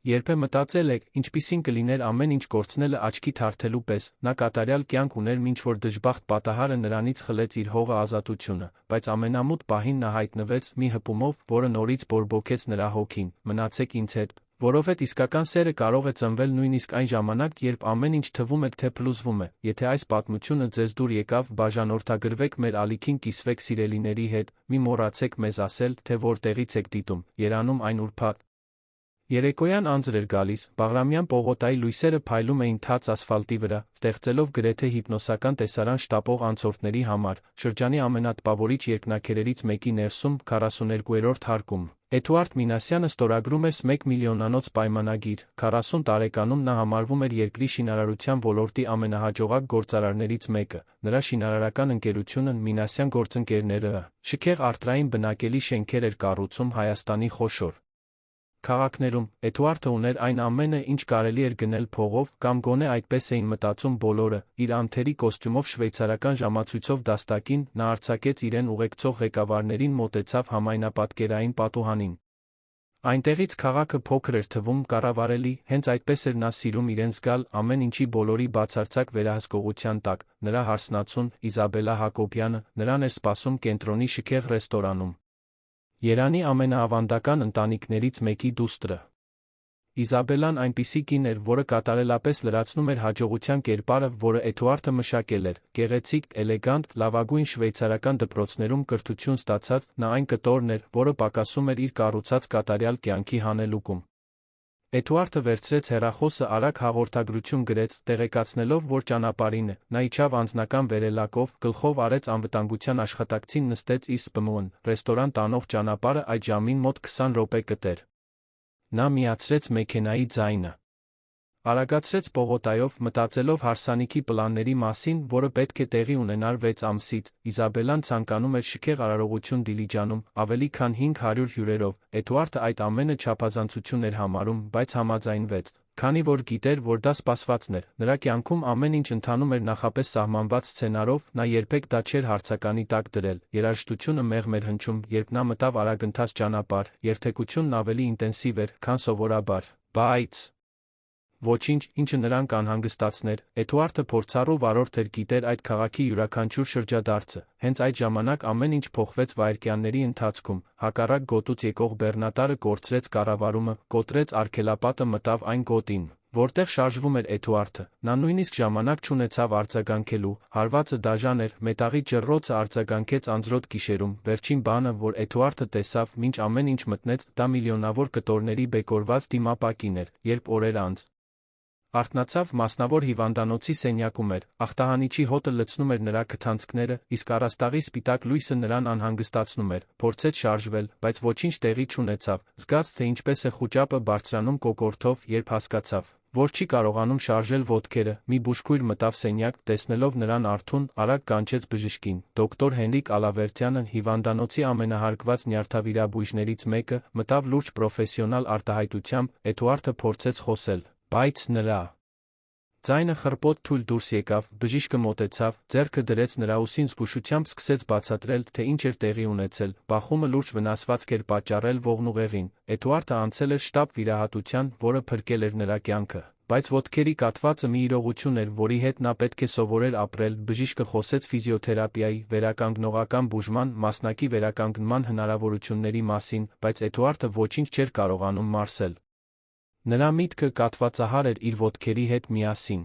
Երբ մտածել եք, ինչպիսին կլիներ ամեն ինչ կորցնելը աչքի թարթելու պես, նա կատարյալ կյանք ուներ մինչ որ դժբախտ պատահարը նրանից խլեց իր հողը ազատությունը, բայց ամենամութ պահին նա հայտնվեց մի հպումով, որը նորից բորբոքեց նրա հոգին. մնացեք ինձ հետ, որովհետև իսկական սերը կարող է ծնվել նույնիսկ այն ժամանակ, երբ ամեն ինչ թվում է թե փլուզվում է, եթե այս պատմությունը ձեզ դուր եկավ, բաժանորդագրվեք մեր ալիքին, կիսվեք սիրելիների հետ, մի մոռացեք մեզ ասել, թե որտեղից եք դիտում, երանում այն ուրբաթ երեկոյան անձր էր գալիս, Բաղրամյան պողոտայի լույսերը փայլում էին թաց ասֆալտի վրա, ստեղծելով գրեթե հիպնոսական տեսարան շտապող անցորդների համար, շրջանի ամենատպավորիչ երկնաքերերից մեկի ներսում, 42-րդ հարկում։ Էդուարդ Մինասյանը ստորագրում էր 1 միլիոնանոց պայմանագիր, 40 տարեկանում նա համարվում էր երկրի շինարարության ոլորտի ամենահաջողակ գործարարներից մեկը, նրա շինարարական ընկերությունը Մինասյան գործընկերները շքեղ արտրային բնակելի շենքեր էր կառուցում Հայաստանի խոշոր քաղաքներում, Էդուարդը ուներ այն ամենը, ինչ կարելի էր գնել փողով, կամ գոնե այդպես էին մտածում բոլորը, իր անթերի կոստյումով շվեյցարական ժամացույցով դաստակին, նա արձակեց իրեն ուղեկցող ղեկավարներին, մոտեցավ համայնապատկերային պատուհանին։ Այնտեղից քաղաքը փոքր էր թվում, կառավարելի, հենց այդպես էր նա սիրում իրեն զգալ, ամեն ինչի բոլորի բացարձակ վերահսկողության տակ, նրա հարսնացուն, Իզաբելլա Հակոբյանը, նրան էր սպասում կենտրոնի շքեղ ռեստորանում։ Երանի ամենաավանդական ընտանիքներից մեկի դուստրը։ Իզաբելլան այնպիսի կին էր, որը կատարելապես լրացնում էր հաջողության կերպարը, որը Էդուարդը մշակել էր, գեղեցիկ, էլեգանտ, լավագույն շվեյցարական դպրոցներում կրթություն ստացած, նա այն կտորն էր, որը պակասում էր իր կառուցած կատարյալ կյանքի հանելուկում։ Էդուարդը վերցրեց հեռախոսը, արագ հաղորդագրություն գրեց, տեղեկացնելով, որ ճանապարհին է, նա իջավ անձնական վերելակով, գլխով արեց անվտանգության աշխատակցին, նստեց իր ՍՊՄ-ն, ռեստորան տանող ճանապարհը այդ ժամին մոտ 20 րոպե կտեր։ Նա միացրեց մեքենայի ձայնը, արագացրեց պողոտայով, մտածելով հարսանիքի պլանների մասին, որը պետք է տեղի ունենար 6 ամսից, Իզաբելլան ցանկանում էր շքեղ արարողություն Դիլիջանում, ավելի քան 500 հյուրերով, Էդուարդը այդ ամենը չափազանցություն էր համարում, բայց համաձայնվեց, քանի որ գիտեր, որ դա սպասվածն էր, նրա կյանքում ամեն ինչ ընթանում էր նախապես սահմանված սցենարով, նա երբեք դա չէր հարցականի տակ դրել, երաժշտությունը մեղմ էր հնչում, երբ նա մտավ արագընթաց ճանապարհ, երթևեկությունն ավելի ինտենսիվ էր, քան սովորաբար, բայց ոչինչ, ինչը նրան կանհանգստացներ, Էդուարդը փորձառու վարորդ էր, գիտեր այդ քաղաքի յուրաքանչյուր շրջադարձը, հենց այդ ժամանակ ամեն ինչ փոխվեց վայրկյանների ընթացքում, հակառակ գոտուց եկող բեռնատարը կորցրեց կառավարումը, կոտրեց արգելապատը, մտավ այն գոտին, որտեղ շարժվում էր Էդուարդը, նա նույնիսկ ժամանակ չունեցավ արձագանքելու, հարվածը դաժան էր, մետաղի ջռոցը արձագանքեց անձրոտ գիշերում, վերջին բանը, որ Էդուարդը տեսավ, մինչ ամեն ինչ մտնեց, դա միլիոնավոր կտորների բեկորված դիմապակին էր, երբ օրեր անց արթնացավ, մասնավոր հիվանդանոցի սենյակում էր, ախտահանիչի հոտը լցնում էր նրա քթանցքները, իսկ առաստաղի սպիտակ լույսը նրան անհանգստացնում էր, փորձեց շարժվել, բայց ոչինչ տեղի չունեցավ, զգաց, թե ինչպես է խուճապը բարձրանում կոկորդով, երբ հասկացավ, որ չի կարողանում շարժել ոտքերը, մի բուժքույր մտավ սենյակ, տեսնելով նրան արթուն, արագ կանչեց բժշկին, դոկտոր Հենրիկ Ալավերդյանը, հիվանդանոցի ամենահարգված նյարդավիրաբույժներից մեկը, մտավ լուրջ պրոֆեսիոնալ արտահայտությամբ, Էդուարդը փորձեց խոսել, բայց նրա ձայնը խռպոտ թույլ դուրս եկավ, բժիշկը մոտեցավ, ձեռքը դրեց նրա ուսին, զգուշությամբ սկսեց բացատրել, թե ինչ էր տեղի ունեցել, բախումը լուրջ վնասվածք էր պատճառել ողնուղեղին, Էդուարդը անցել էր շտապ վիրահատության, որը փրկել էր նրա կյանքը, բայց ոտքերի կաթվածը մի իրողություն էր, որի հետ նա պետք է սովորեր ապրել, բժիշկը խոսեց ֆիզիոթերապիայի, վերականգնողական բուժման, մասնակի վերականգնման հնարավորությունների մասին, բայց Էդուարդը ոչինչ չէր կարողանում մարսել։ Նրա միտքը կաթվածահար էր իր ոտքերի հետ միասին։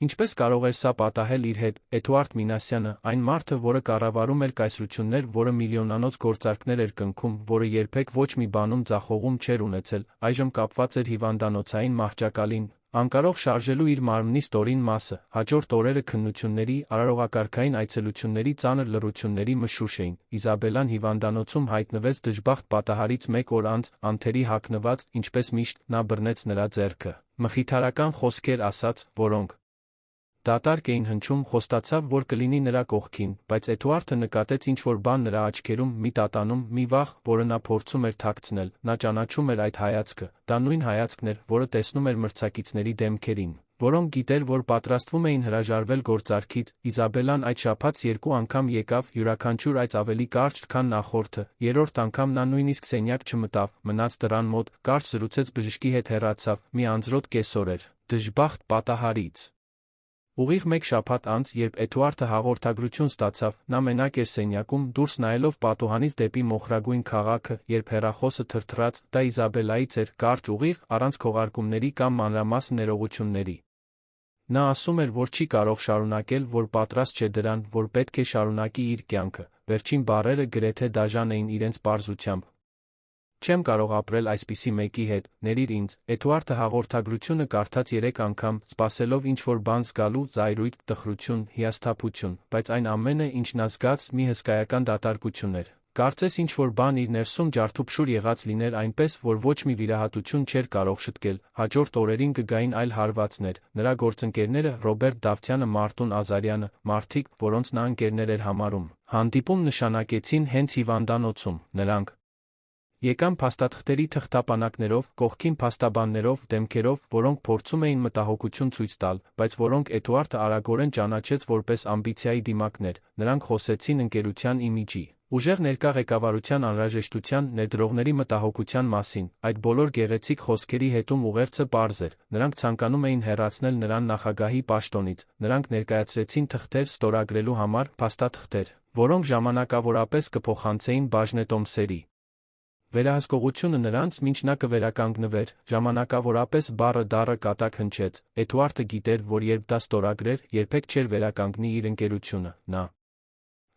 Ինչպես կարող էր սա պատահել իր հետ, Էդուարդ Մինասյանը, այն մարդը, որը կառավարում էր կայսրություններ, որը միլիոնանոց գործարքներ էր կնքում, որը երբեք ոչ մի բանում ձախողում չէր ունեցել, այժմ կապված էր հիվանդանոցային մահճակալին, անկարող շարժելու իր մարմնի ստորին մասը, հաջորդ օրերը քննությունների, արարողակարգային այցելությունների, ծանր լռությունների մշուշ էին, Իզաբելլան հիվանդանոցում հայտնվեց դժբախտ պատահարից 1 օր անց, անթերի հագնված, ինչպես միշտ, նա բռնեց նրա ձեռքը, մխիթարական խոսքեր ասաց, որոնք դատարկ էին հնչում, խոստացավ, որ կլինի նրա կողքին, բայց Էդուարդը նկատեց ինչ-որ բան նրա աչքերում, մի տատանում, մի վախ, որը նա փորձում էր թաքցնել, նա ճանաչում էր այդ հայացքը, դա նույն հայացքն էր, որը տեսնում էր մրցակիցների դեմքերին, որոնք գիտեր, որ պատրաստվում էին հրաժարվել գործարքից, Իզաբելան այդ շաբաթ 2 անգամ եկավ, յուրաքանչյուր այց ավելի կարճ, քան նախորդը, երրորդ անգամ նա նույնիսկ սենյակ չմտավ, մնաց դռան մոտ, կարճ զրուցեց բժշկի հետ հեռացավ, մի անձրոտ կեսօր էր, դժբախտ պատահարից։ Ուղիղ մեկ շաբաթ անց, երբ Էդուարդը հաղորդագրություն ստացավ, նա մենակ էր սենյակում, դուրս նայելով պատուհանից դեպի մոխրագույն քաղաքը, երբ հեռախոսը թրթռաց, դա Իզաբելայից էր, կարճ ուղիղ, առանց քողարկումների կամ մանրամասն ներողությունների։ Նա ասում էր, որ չի կարող շարունակել, որ պատրաստ չէ դրան, որ պետք է շարունակի իր կյանքը, վերջին բառերը գրեթե դաժան էին իրենց պարզությամբ։ Չեմ կարող ապրել այսպիսի մեկի հետ, ների՛ր ինձ, Էդուարդը հաղորդագրությունը կարդաց 3 անգամ, սպասելով ինչ-որ բան զգալու, զայրույթ, տխրություն, հիասթափություն, բայց այն ամենը, ինչ նա զգաց, մի հսկայական դատարկություն էր։ Կարծես ինչ-որ բան իր ներսում ջարդուփշուր եղած լիներ այնպես, որ ոչ մի վիրահատություն չէր կարող շտկել։ Հաջորդ օրերին կգային այլ հարվածներ, նրա գործընկերները Ռոբերտ Դավթյանը, Մարտուն Ազարյանը, մարդիկ, որոնց նա ընկերներ էր համարում, հանդիպում նշանակեցին հենց հիվանդանոցում, նրանք եկան փաստաթղթերի թղթապանակներով, կողքին փաստաբաններով, դեմքերով, որոնք փորձում էին մտահոգություն ցույց տալ, բայց որոնք Էդուարդը արագորեն ճանաչեց որպես ամբիցիայի դիմակներ, նրանք խոսեցին ընկերության իմիջի, ուժեղ ներկա ղեկավարության անհրաժեշտության, ներդրողների մտահոգության մասին, այդ բոլոր գեղեցիկ խոսքերի հետում ուղերձը պարզ էր, նրանք ցանկանում էին հեռացնել նրան նախագահի պաշտոնից, նրանք ներկայացրեցին թղթեր ստորագրելու համար, փաստաթղթեր, որոնք ժամանակավորապես կփոխանցեին Բաժնետոմսերի վերահսկողությունը նրանց, մինչ նա կվերականգնվեր, ժամանակավորապես բառը դառը կատակ հնչեց, Էդուարդը գիտեր, որ երբ դա ստորագրեր, երբեք չէր վերականգնի իր ընկերությունը, նա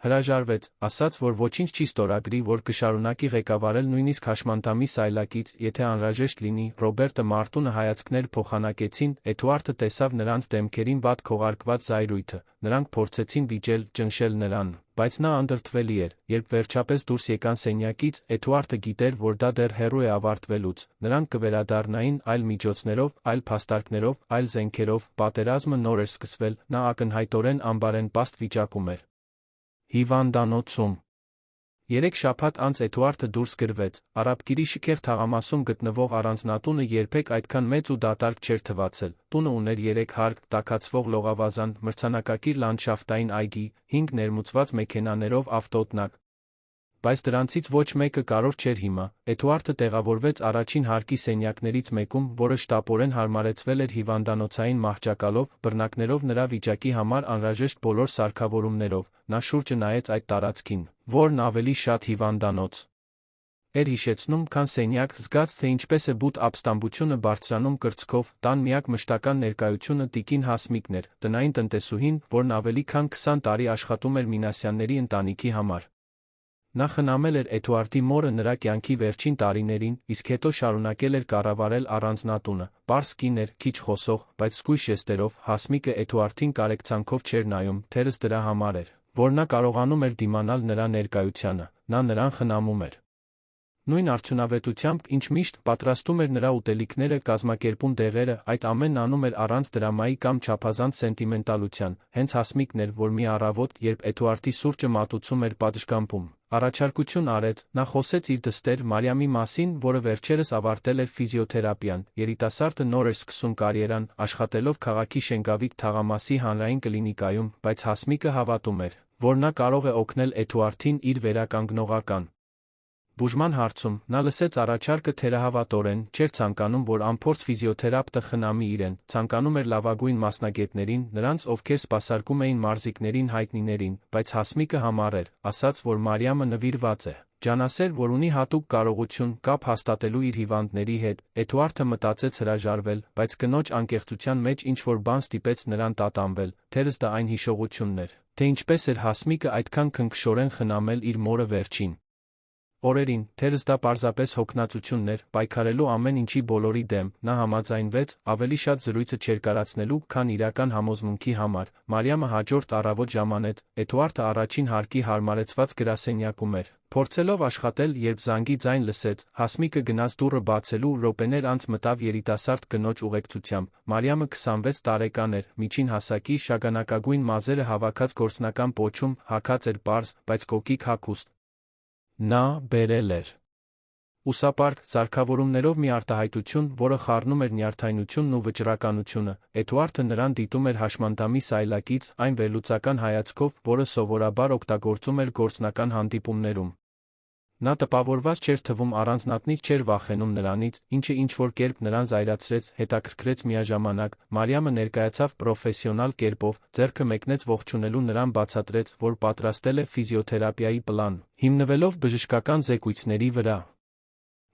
հրաժարվեց, ասաց, որ ոչինչ չի ստորագրի, որ կշարունակի ղեկավարել նույնիսկ հաշմանդամի սայլակից, եթե անհրաժեշտ լինի, Ռոբերտը Մարտունը հայացքներ փոխանակեցին, Էդուարդը տեսավ նրանց դեմքերին վատ քողարկված զայրույթը, նրանք փորձեցին վիճել, ճնշել նրան, բայց նա անդրդվելի էր, երբ վերջապես դուրս եկան սենյակից, Էդուարդը գիտեր, որ դա դեռ հեռու է ավարտվելուց, նրանք կվերադառնային այլ միջոցներով, այլ փաստարկներով, այլ զենքերով, պատերազմը նոր էր սկսվել, նա ակնհայտորեն անբարենպաստ վիճակում էր։ Հիվանդանոցում 3 շաբաթ անց Էդուարդը դուրս գրվեց, Արաբկիրի շքեղ թաղամասում գտնվող առանձնատունը երբեք այդքան մեծ ու դատարկ չէր թվացել, տունը ուներ 3 հարկ, տաքացվող լողավազան, մրցանակակիր լանդշաֆտային այգի, 5 ներմուծված մեքենաներով ավտոտնակ, բայց դրանցից ոչ մեկը կարող չէր հիմա, Էդուարդը տեղավորվեց առաջին հարկի սենյակներից մեկում, որը շտապորեն հարմարեցվել էր հիվանդանոցային մահճակալով, բռնակներով նրա վիճակի համար անհրաժեշտ բոլոր սարքավորումներով, նա շուրջը նայեց այդ տարածքին, որն ավելի շատ հիվանդանոց էր հիշեցնում, քան սենյակ, զգաց, թե ինչպես է բութ ապստամբությունը բարձրանում կրծքով, տան միակ մշտական ներկայությունը տիկին Հասմիկն էր, տնային տնտեսուհին, որն ավելի քան 20 տարի աշխատում էր Մինասյանների ընտանիքի համար։ Նա խնամել էր Էդուարդի մորը նրա կյանքի վերջին տարիներին, իսկ հետո շարունակել էր կառավարել առանձնատունը, պարզ կին էր, քիչ խոսող, բայց զգույշ ժեստերով, Հասմիկը Էդուարդին կարեկցանքով չէր նայում, թերս դրա համար էր, որ նա կարողանում էր դիմանալ նրա ներկայությանը, նա նրան խնամում էր։ Նույն արդյունավետությամբ, ինչ միշտ, պատրաստում էր նրա ուտելիքները, կազմակերպում դեղերը, այդ ամենն անում էր առանց դրամայի կամ չափազանց սենտիմենտալության, հենց Հասմիկն էր, որ մի առավոտ, երբ Էդուարդի սուրճը մատուցում էր պատշգամբում, առաջարկություն արեց, նա խոսեց իր դստեր Մարիամի մասին, որը վերջերս ավարտել էր ֆիզիոթերապիան, երիտասարդը նոր էր սկսում կարիերան, աշխատելով քաղաքի Շենգավիթ թաղամասի հանրային կլինիկայում, բայց Հասմիկը հավատում էր, որ նա կարող է օգնել Էդուարդին իր վերականգնողական բուժման հարցում, նա լսեց առաջարկը թերահավատորեն, չէր ցանկանում, որ անփորձ ֆիզիոթերապտը խնամի իրեն, ցանկանում էր լավագույն մասնագետներին, նրանց, ովքեր սպասարկում էին մարզիկներին հայտնիներին, բայց Հասմիկը համառ էր, ասաց, որ Մարիամը նվիրված է, ջանասեր, որ ունի հատուկ կարողություն, կապ հաստատելու իր հիվանդների հետ, Էդուարդը մտածեց հրաժարվել, բայց կնոջ անկեղծության մեջ ինչ-որ բան ստիպեց նրան տատանվել, թերս դա այն հիշողությունն էր, թե ինչպես էր Հասմիկը այդքան քնքշորեն խնամել իր մորը վերջին օրերին, թերս դա պարզապես հոգնածությունն էր, պայքարելու ամեն ինչի բոլորի դեմ, նա համաձայնվեց, ավելի շատ զրույցը չերկարացնելու, քան իրական համոզմունքի համար, Մարիամը հաջորդ առավոտ ժամանեց, Էդուարդը առաջին հարկի հարմարեցված գրասենյակում էր, փորձելով աշխատել, երբ զանգի ձայն լսեց, Հասմիկը գնաց դուռը բացելու, րոպեներ անց մտավ երիտասարդ կնոջ ուղեկցությամբ, Մարիամը 26 տարեկան էր, միջին հասակի, շագանակագույն մազերը հավաքած գործնական պոչում, հագած էր պարզ, բայց կոկիկ հագուստ։ Նա բերել էր Ուսապարկ, սարքավորումներով մի արտահայտություն, որը խառնում էր նյարդայնությունն ու վճռականությունը, Էդուարդը նրան դիտում էր հաշմանդամի սայլակից, այն վերլուծական հայացքով, որը սովորաբար օգտագործում էր գործնական հանդիպումներում։ Նա տպավորված չէր թվում, առանձնատնից չէր վախենում նրանից, ինչը ինչ-որ կերպ նրան զայրացրեց, հետաքրքրեց միաժամանակ։ Մարիամը ներկայացավ պրոֆեսիոնալ կերպով, ձեռքը մեկնեց ողջունելու նրան, բացատրեց, որ պատրաստել է ֆիզիոթերապիայի պլան, հիմնվելով բժշկական զեկույցների վրա,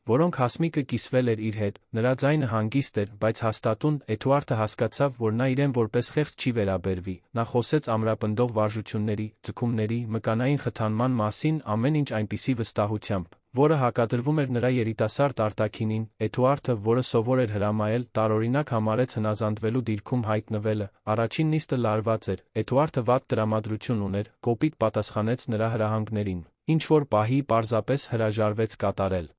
որոնք հասմիկը կիսվել էր իր հետ։ Նրա ձայնը հանգիստ էր, բայց հաստատուն։ Էդուարդը հասկացավ, որ նա իրեն որպես խեղճ չի վերաբերվի։ Նա խոսեց ամրապնդող վարժությունների, ձգումների, մկանային խթանման մասին, ամեն ինչ այնպիսի վստահությամբ, որը հակադրվում էր նրա երիտասարդ արտաքինին։ Էդուարդը, որը սովոր էր հրամայել, տարօրինակ համարեց հնազանդվելու դիրքում հայտնվելը։ Առաջին նիստը լարված էր։ Էդուարդը վատ տրամադրություն ուներ, կոպիտ պատասխանեց նրա հրահանգներին, ինչ-որ պահի պարզապես հրաժարվեց կատարել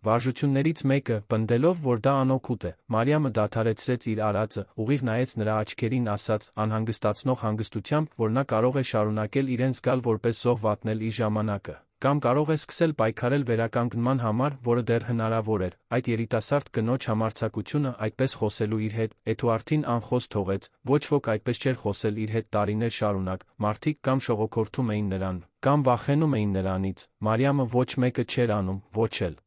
վարժություններից մեկը, պնդելով, որ դա անօգուտ է։ Մարիամը դադարեցրեց իր արածը, ուղիղ նայեց նրա աչքերին, ասաց անհանգստացնող հանգստությամբ, որ նա կարող է շարունակել իրեն զգալ որպես զոհ վատնել իր ժամանակը, կամ կարող է սկսել պայքարել վերականգնման համար, որը դեռ հնարավոր էր։ Այդ երիտասարդ կնոջ համարձակությունը այդպես խոսելու իր հետ Էդուարդին անխոս թողեց։ Ոչ ոք այդպես չէր խոսել իր հետ տարիներ շարունակ։ Մարդիկ կամ շողոքորթում էին նրան, կամ վախենում էին նրանից։ Մարիամը ոչ մեկը չէր անում, ոչ էլ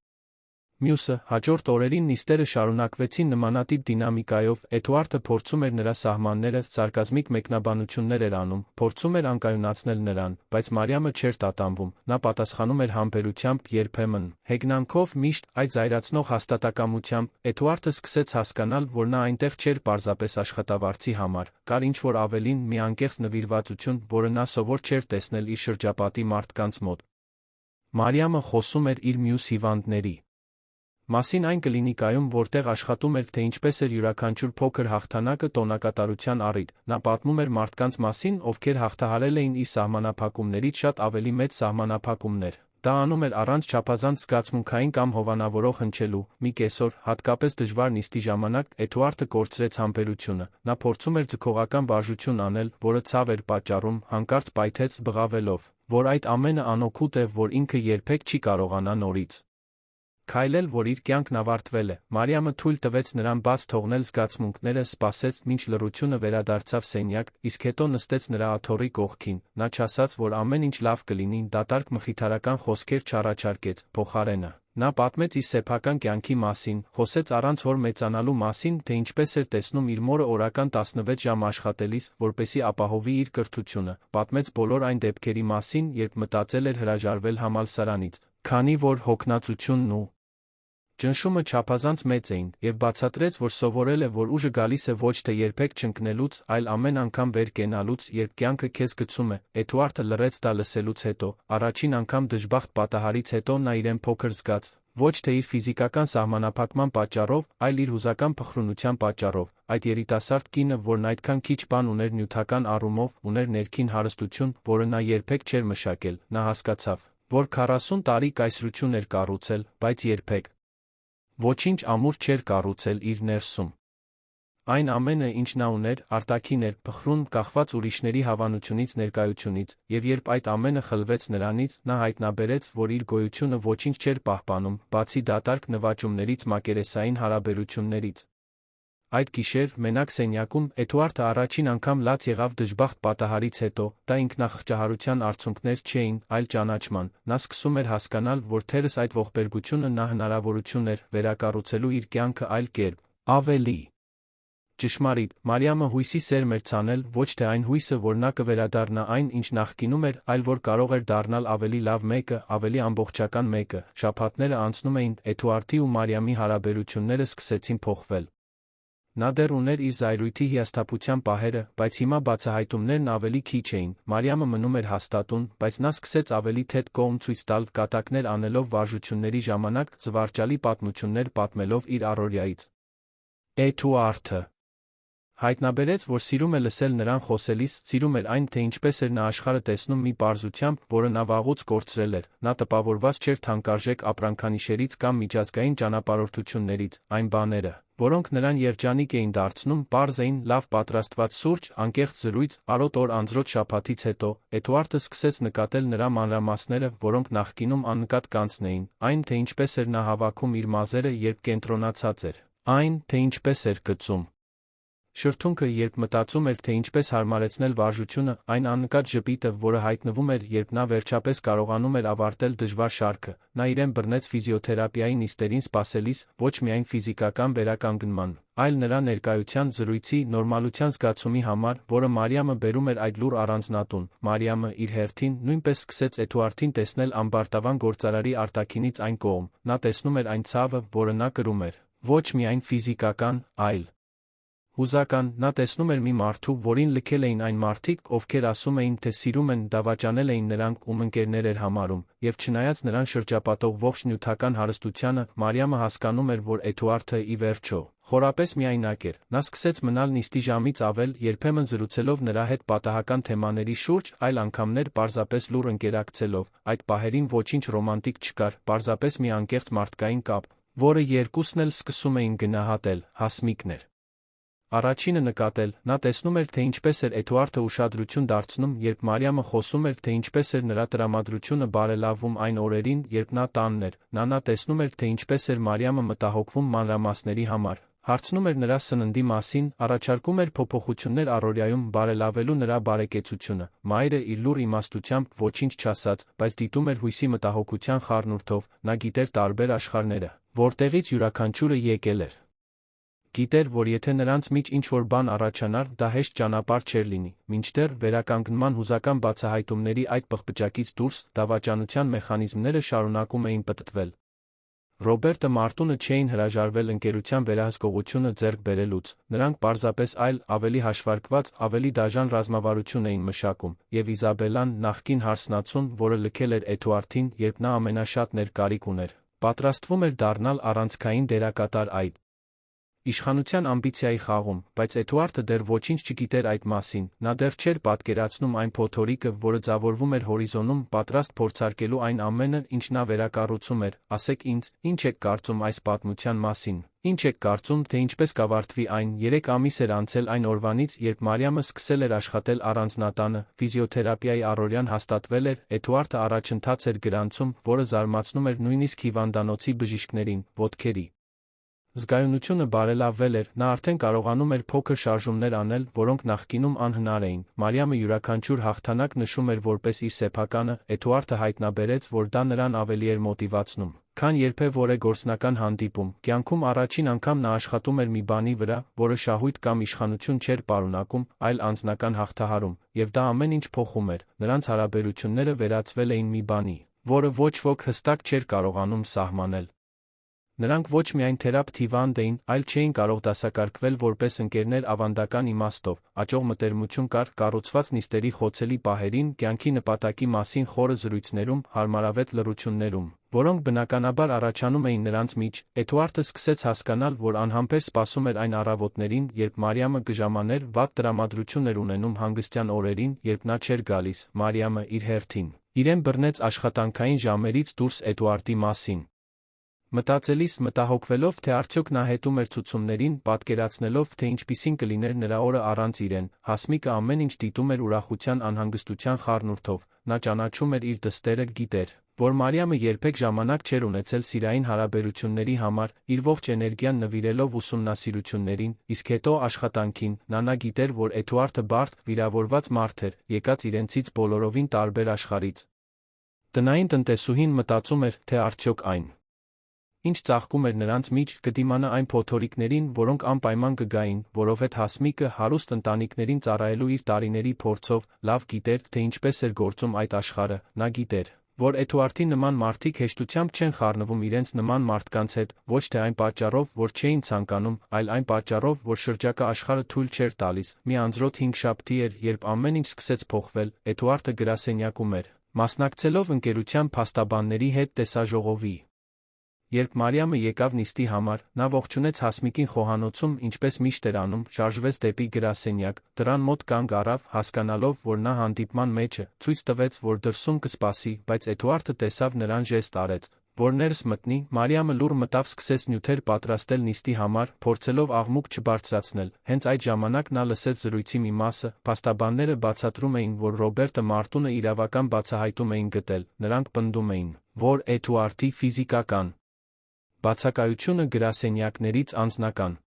մյուսը։ Հաջորդ օրերին նիստերը շարունակվեցին նմանատիպ դինամիկայով։ Էդուարդը փորձում էր նրա սահմանները, սարկազմիկ մեկնաբանություններ էր անում, փորձում էր անկայունացնել նրան, բայց Մարիամը չէր տատանվում։ Նա պատասխանում էր համբերությամբ, երբեմն հեգնանքով, միշտ այդ զայրացնող հաստատակամությամբ։ Էդուարդը սկսեց հասկանալ, որ նա այնտեղ չէր պարզապես աշխատավարձի համար, կար ինչ-որ ավելին, մի անկեղծ նվիրվածություն, որը նա սովոր չէր տեսնել իր շրջապատի մարդկանց մոտ։ Մարիամը խոսում էր իր մյուս հիվանդների մասին, այն կլինիկայում, որտեղ աշխատում էր, թե ինչպես էր յուրաքանչյուր փոքր հաղթանակը տոնակատարության առիթ։ Նա պատմում էր մարդկանց մասին, ովքեր հաղթահարել էին իր սահմանափակումներից շատ ավելի մեծ սահմանափակումներ։ Դա անում էր առանց չափազանց զգացմունքային կամ հովանավորող հնչելու։ Մի կեսօր, հատկապես դժվար նիստի ժամանակ, Էդուարդը կորցրեց համբերությունը։ Նա փորձում էր ձգողական վարժություն անել, որը ցավ էր պատճառում, հանկարծ պայթեց, բղավելով, որ այդ ամենը անօգուտ է, որ ինքը երբեք չի կարողանա նորից քայլել, որ իր կյանքն ավարտվել է։ Մարիամը թույլ տվեց նրան բաց թողնել զգացմունքները, սպասեց, մինչ լռությունը վերադարձավ սենյակ, իսկ հետո նստեց նրա աթոռի կողքին։ Նա չասաց, որ ամեն ինչ լավ կլինի, դատարկ մխիթարական խոսքեր չառաջարկեց, փոխարենը նա պատմեց իր սեփական կյանքի մասին, խոսեց առանց հոր մեծանալու մասին, թե ինչպես էր տեսնում իր մորը օրական 16 ժամ աշխատելիս, որպեսզի ապահովի իր կրթությունը, պատմեց բոլոր այն դեպքերի մասին, երբ մտածել էր հրաժարվել համալսարանից, քանի որ հոգնածությունն ու ճնշումը չափազանց մեծ էին, եւ բացատրեց, որ սովորել է, որ ուժը գալիս է ոչ թե երբեք չընկնելուց, այլ ամեն անգամ վեր կենալուց, երբ կյանքը քեզ գցում է։ Էդուարդը լռեց դա լսելուց հետո։ Առաջին անգամ դժբախտ պատահարից հետո նա իրեն փոքր զգաց, ոչ թե իր ֆիզիկական սահմանափակման պատճառով, այլ իր հուզական փխրունության պատճառով։ Այդ երիտասարդ կինը, որն այդքան քիչ բան ուներ նյութական առումով, ուներ ներքին հարստություն, որը նա երբեք չէր մշակել։ Նա հասկացավ, որ 40 տարի կայսրություն էր կառուցել, բայց երբեք ոչինչ ամուր չէր կառուցել իր ներսում։ Այն ամենը, ինչ նա ուներ, արտաքին էր, փխրուն, կախված ուրիշների հավանությունից, ներկայությունից, եւ երբ այդ ամենը խլվեց նրանից, նա հայտնաբերեց, որ իր գոյությունը ոչինչ չէր պահպանում, բացի դատարկ նվաճումներից, մակերեսային հարաբերություններից։ Այդ գիշեր, մենակ սենյակում, Էդուարդը առաջին անգամ լաց եղավ դժբախտ պատահարից հետո։ Դա ինքնախղճահարության արդյունքներ չէին, այլ ճանաչման։ Նա սկսում էր հասկանալ, որ թերս այդ ողբերգությունը նա հնարավորություն էր վերակառուցելու իր կյանքը այլ կերպ, ավելի ճշմարիտ։ Մարիամը հույսի սերմ էր ցանել, ոչ թե այն հույսը, որ նա կվերադառնա այն, ինչ նախկինում էր, այլ որ կարող էր դառնալ ավելի լավ մեկը, ավելի ամբողջական մեկը։ Շաբաթները անցնում էին, Էդուարդի ու Մարիամի հարաբերությունները սկսեցին փոխվել։ Նա դեռ ուներ իր զայրույթի հիասթափության պահերը, բայց հիմա բացահայտումներն ավելի քիչ էին։ Մարիամը մնում էր հաստատուն, բայց նա սկսեց ավելի թեթ կողմ ցույց տալ, կատակներ անելով վարժությունների ժամանակ, զվարճալի պատմություններ պատմելով իր առօրյայից։ Էդուարդը հայտնաբերեց, որ սիրում է լսել նրան խոսելիս, սիրում էր այն, թե ինչպես էր նա աշխարհը տեսնում մի պարզությամբ, որը նա վաղուց կորցրել էր։ Նա տպավորված չէր թանկարժեք ապրանքանիշերից կամ միջազգային ճանապարհորդություններից, այն բաները, որոնք նրան երջանիկ էին դարձնում, պարզ էին, լավ պատրաստված սուրճ, անկեղծ զրույց, արոտ օր անձրոտ շաբաթից հետո, Էդուարդը սկսեց նկատել նրա մանրամասները, որոնք նախկինում աննկատ կանցն էին, այն, թե ինչպես էր նա հավաքում իր մազերը, երբ կենտրոնացած էր, այն, թե ինչպես էր գծում շրթունքը, երբ մտածում էր, թե ինչպես հարմարեցնել վարժությունը, այն աննկատ ժպիտը, որը հայտնվում էր, երբ նա վերջապես կարողանում էր ավարտել դժվար շարքը, նա իրեն բռնեց ֆիզիոթերապիայի նիստերին սպասելիս, ոչ միայն ֆիզիկական վերականգնման, այլ նրա ներկայության, զրույցի, նորմալության զգացումի համար, որը Մարիամը բերում էր այդ լուռ առանձնատուն։ Մարիամը, իր հերթին, նույնպես սկսեց Էդուարդին տեսնել ամբարտավան գործարարի արտաքինից այն կողմ, նա տեսնում էր այն ցավը, որը նա կրում էր, ոչ միայն ֆիզիկական, այլ հուզական, նա տեսնում էր մի մարդու, որին լքել էին այն մարդիկ, ովքեր ասում էին, թե սիրում են, դավաճանել էին նրանք, ում ընկերներ էր համարում, եւ չնայած նրան շրջապատող ողջ նյութական հարստությանը, Մարիամը հասկանում էր, որ Էդուարդը ի վերջո խորապես միայնակ էր։ Նա սկսեց մնալ նիստի ժամից ավել, երբեմն զրուցելով նրա հետ պատահական թեմաների շուրջ, այլ անգամներ պարզապես լուռ ընկերակցելով։ Այդ պահերին ոչինչ ռոմանտիկ չկար, պարզապես մի անկեղծ մարդկային կապ, որը երկուսն էլ սկսում էին գնահատել, հասմիկն էր։ Առաջինը նկատել, նա տեսնում էր, թե ինչպես էր Էդուարդը ուշադրություն դարձնում, երբ Մարիամը խոսում էր, թե ինչպես էր նրա տրամադրությունը բարելավում այն օրերին, երբ նա տանն էր, նա տեսնում էր, թե ինչպես էր Մարիամը մտահոգվում մանրամասների համար, հարցնում էր նրա սննդի մասին, առաջարկում էր փոփոխություններ առօրյայում բարելավելու նրա բարեկեցությունը։ Մայրը իր լուռ իմաստությամբ ոչինչ չասաց, բայց դիտում էր հույսի մտահոգության խառնուրդով, նա գիտեր տարբեր աշխարհները, որտեղից յուրաքանչյուրը եկել էր։ Գիտեր, որ եթե նրանց միջ ինչ-որ բան առաջանար, դա հեշտ ճանապարհ չէր լինի, մինչդեռ վերականգնման հուզական բացահայտումների այդ պղպջակից դուրս, դավաճանության մեխանիզմները շարունակում էին պտտվել։ Ռոբերտը Մարտունը չէին հրաժարվել ընկերության վերահսկողությունը ձեռք բերելուց, նրանք պարզապես այլ, ավելի հաշվարկված, ավելի դաժան ռազմավարություն էին մշակում, եւ Իզաբելլան, նախկին հարսնացուն, որը լքել էր Էդուարդին, երբ նա ամենաշատն էր կարիք ուներ, պատրաստվում էր դառնալ առանցքային դերակատար այդ իշխանության ամբիցիայի խաղում, բայց Էդուարդը դեռ ոչինչ չգիտեր այդ մասին, նա դեռ չէր պատկերացնում այն փոթորիկը, որը ձավորվում էր հորիզոնում, պատրաստ փորձարկելու այն ամենը, ինչ նա վերակառուցում էր։ Ասեք ինձ, ինչ եք կարծում այս պատմության մասին։ Ինչ եք կարծում, թե ինչպես կավարտվի այն։ 3 ամիս էր անցել այն օրվանից, երբ Մարիամը սկսել էր աշխատել առանձնատանը, ֆիզիոթերապիայի առօրյան հաստատվել էր, Էդուարդը առաջընթաց էր գրանցում, որը զարմացնում էր նույնիսկ հիվանդանոցի բժիշկներին, ոտքերի զգայունությունը բարելավվել էր, նա արդեն կարողանում էր փոքր շարժումներ անել, որոնք նախկինում անհնար էին։ Մարիամը յուրաքանչյուր հաղթանակ նշում էր որպես իր սեփականը, Էդուարդը հայտնաբերեց, որ դա նրան ավելի էր մոտիվացնում, քան երբևէ գործնական հանդիպում։ Կյանքում առաջին անգամ նա աշխատում էր մի բանի վրա, որը շահույթ կամ իշխանություն չէր պարունակում, այլ անձնական հաղթահարում, եւ դա ամեն ինչ փոխում էր։ Նրանց հարաբերությունները վերածվել էին մի բանի, որը ոչ ոք հստակ չէր կարողանում սահմանել։ Նրանք ոչ միայն թերապ հիվանդ էին, այլ չէին կարող դասակարգվել որպես ընկերներ ավանդական իմաստով, աճող մտերմություն կար, կառուցված նիստերի խոցելի պահերին, կյանքի նպատակի մասին խորը զրույցներում, հարմարավետ լռություններում, որոնք բնականաբար առաջանում էին նրանց միջ։ Էդուարդը սկսեց հասկանալ, որ անհամբեր սպասում էր այն առավոտներին, երբ Մարիամը կժամաներ, վատ տրամադրություն էր ունենում հանգստյան օրերին, երբ նա չէր գալիս։ Մարիամը իր հերթին իրեն բռնեց աշխատանքային ժամերից դուրս Էդուարդի մասին։ Մտածելիս, մտահոգվելով, թե արդյոք նա հետում էր ցուցումներին, պատկերացնելով, թե ինչպիսին կլիներ նրա օրը առանց իրեն, Հասմիկը ամեն ինչ դիտում էր ուրախության անհանգստության խառնուրդով, նա ճանաչում էր իր դստերը, գիտեր, որ Մարիամը երբեք ժամանակ չէր ունեցել սիրային հարաբերությունների համար, իր ողջ էներգիան նվիրելով ուսումնասիրություններին, իսկ հետո աշխատանքին, նա գիտեր, որ Էդուարդը բարդ, վիրավորված մարդ էր, եկած իրենցից բոլորովին տարբեր աշխարհից։ Տնային տնտեսուհին մտածում էր, թե արդյոք այն ինչ ծաղկում էր նրանց միջ, կդիմանա այն փոթորիկներին, որոնք անպայման կգային, որովհետև Հասմիկը հարուստ ընտանիքներին ծառայելու իր տարիների փորձով լավ գիտեր, թե ինչպես էր գործում այդ աշխարհը, նա գիտեր, որ Էդուարդի նման մարդիկ հեշտությամբ չեն խառնվում իրենց նման մարդկանց հետ, ոչ թե այն պատճառով, որ չէին ցանկանում, այլ այն պատճառով, որ շրջակա աշխարհը թույլ չէր տալիս։ Մի անձրոտ հինգշաբթի էր, երբ ամեն ինչ սկսեց փոխվել, Էդուարդը գրասենյակում էր, մասնակցելով ընկերության փաստաբանների հետ տեսաժողովի։ Երբ Մարիամը եկավ նիստի համար, նա ողջունեց Հասմիկին խոհանոցում, ինչպես միշտ էր անում, շարժվեց դեպի գրասենյակ, դռան մոտ կանգ առավ, հասկանալով, որ նա հանդիպման մեջ է, ցույց տվեց, որ դրսում կսպասի, բայց Էդուարդը տեսավ նրան ժեստ արեց, Որ ներս մտնի, Մարիամը լուռ մտավ սկսեց նյութեր պատրաստել նիստի համար, փորձելով աղմուկ չբարձրացնել, հենց այդ ժամանակ նա լսեց զրույցի մի մասը, փաստաբանները բացատրում էին, որ Ռոբերտը Մարտունը իրավական բացահայտում էին գտել, նրանք պնդում էին, որ Էդուարդի ֆիզիկական բացակայությունը գրասենյակներից անձնական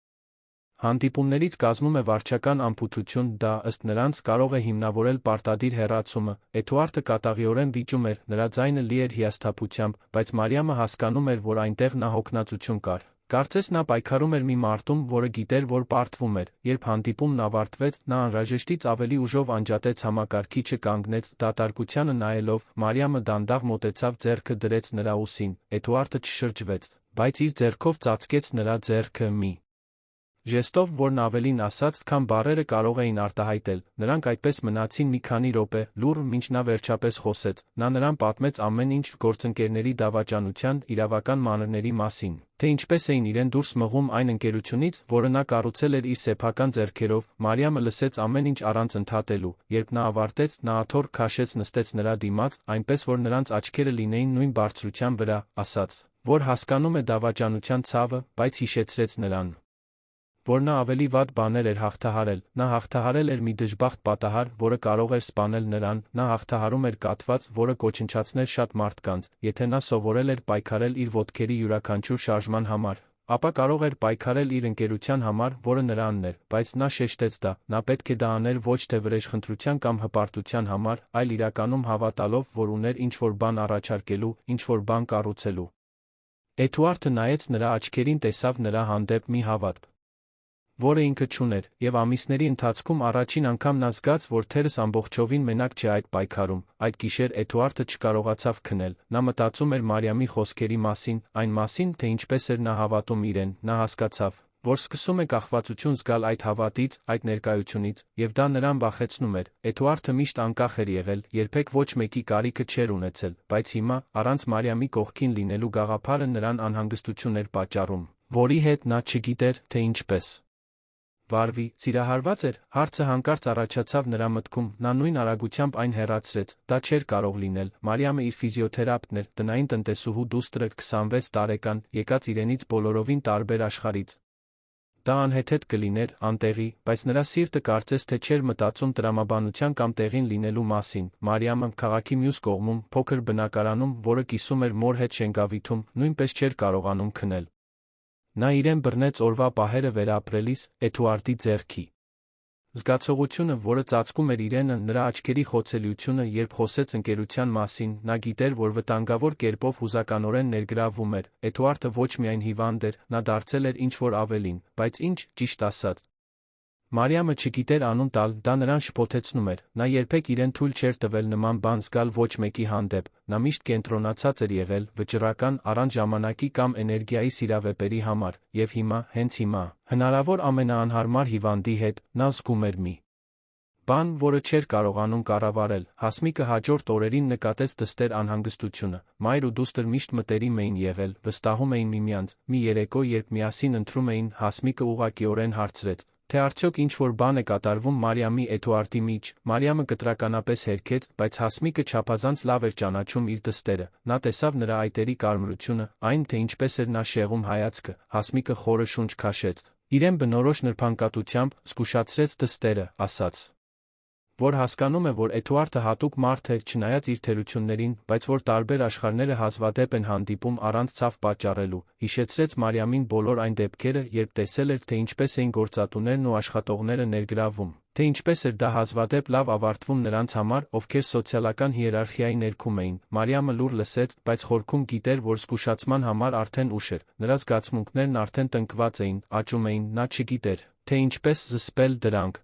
հանդիպումներից կազմում է վարչական անփութություն, դա, ըստ նրանց, կարող է հիմնավորել պարտադիր հեռացումը, Էդուարդը կատաղիորեն վիճում էր, նրա ձայնը լի էր հիասթափությամբ, բայց Մարիամը հասկանում էր, որ այնտեղ նա հոգնածություն կար։ Կարծես նա պայքարում էր մի մարդում, որը գիտեր, որ պարտվում էր, երբ հանդիպումն ավարտվեց, նա անհրաժեշտից ավելի ուժով անջատեց համակարգիչը, կանգնեց, դատարկությանը նայելով, Մարիամը դանդաղ մոտեցավ, ձեռքը դրեց նրա ուսին, Էդուարդը չշրջվեց, բայց իր ձեռքով ծածկեց նրա ձեռքը մի ժեստով, որն ավելին ասաց, քան բառերը կարող էին արտահայտել, նրանք այդպես մնացին մի քանի րոպե, լուռ, մինչ նա վերջապես խոսեց, նա նրան պատմեց ամեն ինչ, գործընկերների դավաճանության, իրավական մանրների մասին, թե ինչպես էին իրեն դուրս մղում այն ընկերությունից, որը նա կառուցել էր իր սեփական ձեռքերով, Մարիամը լսեց ամեն ինչ առանց ընդհատելու, երբ նա ավարտեց, նա աթոռ քաշեց նստեց նրա դիմաց, այնպես որ նրանց աչքերը լինեին նույն բարձրության վրա, ասաց, որ հասկանում է դավաճանության ցավը, բայց հիշեցրեց նրան, որ նա ավելի վատ բաներ էր հաղթահարել, նա հաղթահարել էր մի դժբախտ պատահար, որը կարող էր սպանել նրան, նա հաղթահարում էր կաթված, որը կոչնչացներ շատ մարդկանց, եթե նա սովորել էր պայքարել իր ոտքերի յուրաքանչյուր շարժման համար, ապա կարող էր պայքարել իր ընկերության համար, որը նրանն էր, բայց նա շեշտեց դա, նա պետք է դա աներ ոչ թե վրեժխնդրության կամ հպարտության համար, այլ իրականում հավատալով, որ ուներ ինչ-որ բան առաջարկելու, ինչ-որ բան կառուցելու։ Էդուարդը նայեց նրա աչքերին, տեսավ նրա հանդեպ մի հավատ, որը ինքը չուներ, եւ ամիսների ընթացքում առաջին անգամ նա զգաց, որ թերս ամբողջովին մենակ չէ այդ պայքարում, այդ գիշեր Էդուարդը չկարողացավ քնել, նա մտածում էր Մարիամի խոսքերի մասին, այն մասին, թե ինչպես էր նա հավատում իրեն, նա հասկացավ, որ սկսում է կախվածություն զգալ այդ հավատից, այդ ներկայությունից, եւ դա նրան վախեցնում էր, Էդուարդը միշտ անկախ էր եղել, երբեք ոչ մեկի կարիքը չէր ունեցել, բայց հիմա, առանց Մարիամի կողքին լինելու գաղափարը նրան անհանգստություն էր պատճառում, որի հետ նա չգիտեր, թե ինչպես վարվի, սիրահարված էր, հարցը հանկարծ առաջացավ նրա մտքում, նա նույն արագությամբ այն հեռացրեց, դա չէր կարող լինել, Մարիամը իր ֆիզիոթերապևտն էր, տնային տնտեսուհու դուստրը, 26 տարեկան, եկած իրենից բոլորովին տարբեր աշխարհից։ Դա անհեթեթ կլիներ, անտեղի, բայց նրա սիրտը կարծես թե չէր մտածում տրամաբանության կամ տեղին լինելու մասին, Մարիամը, քաղաքի մյուս կողմում, փոքր բնակարանում, որը կիսում էր մոր հետ Շենգավիթում, նույնպես չէր կարողանում քնել։ Նա իրեն բռնեց օրվա պահերը վերապրելիս, Էդուարդի ձեռքի զգացողությունը, որը ծածկում էր իրենը, նրա աչքերի խոցելիությունը, երբ խոսեց ընկերության մասին, նա գիտեր, որ վտանգավոր կերպով հուզականորեն ներգրավվում էր, Էդուարդը ոչ միայն հիվանդ էր, նա դարձել էր ինչ-որ ավելին, բայց ինչ, ճիշտ ասած, Մարիամը չգիտեր անուն տալ, դա նրան շփոթեցնում էր, նա երբեք իրեն թույլ չէր տվել նման բան զգալ ոչ մեկի հանդեպ, նա միշտ կենտրոնացած էր եղել, վճռական, առանց ժամանակի կամ էներգիայի սիրավեպերի համար, եւ հիմա, հենց հիմա, հնարավոր ամենաանհարմար հիվանդի հետ, նա զգում էր մի բան, որը չէր կարողանում կառավարել, Հասմիկը հաջորդ օրերին նկատեց դստեր անհանգստությունը, մայր ու դուստր միշտ մտերիմ էին եղել, վստահում էին միմյանց, մի երեկո, երբ միասին ընթրում էին, Հասմիկը ուղղակիորեն հարցրեց, թե արդյոք ինչ-որ բան է կատարվում Մարիամի Էդուարդի մեջ, Մարիամը կտրականապես հերքեց, բայց Հասմիկը չափազանց լավ էր ճանաչում իր դստերը, նա տեսավ նրա այտերի կարմրությունը, այն, թե ինչպես էր նա շեղում հայացքը, Հասմիկը խորը շունչ քաշեց, իրեն բնորոշ նրբանկատությամբ, զգուշացրեց դստերը, ասաց, որ հասկանում է, որ Էդուարդը հատուկ մարդ է, չնայած իր թերություններին, բայց որ տարբեր աշխարհները հազվադեպ են հանդիպում առանց ցավ պատճառելու, հիշեցրեց Մարիամին բոլոր այն դեպքերը, երբ տեսել էր, թե ինչպես էին գործատուներն ու աշխատողները ներգրավվում, թե ինչպես էր դա հազվադեպ լավ ավարտվում նրանց համար, ովքեր սոցիալական հիերարխիայի ներքում էին, Մարիամը լուռ լսեց, բայց խորքում գիտեր, որ զգուշացման համար արդեն ուշ էր, նրա զգացմունքներն արդեն տնկված էին, աճում էին, նա չգիտեր, թե ինչպես զսպել դրանք։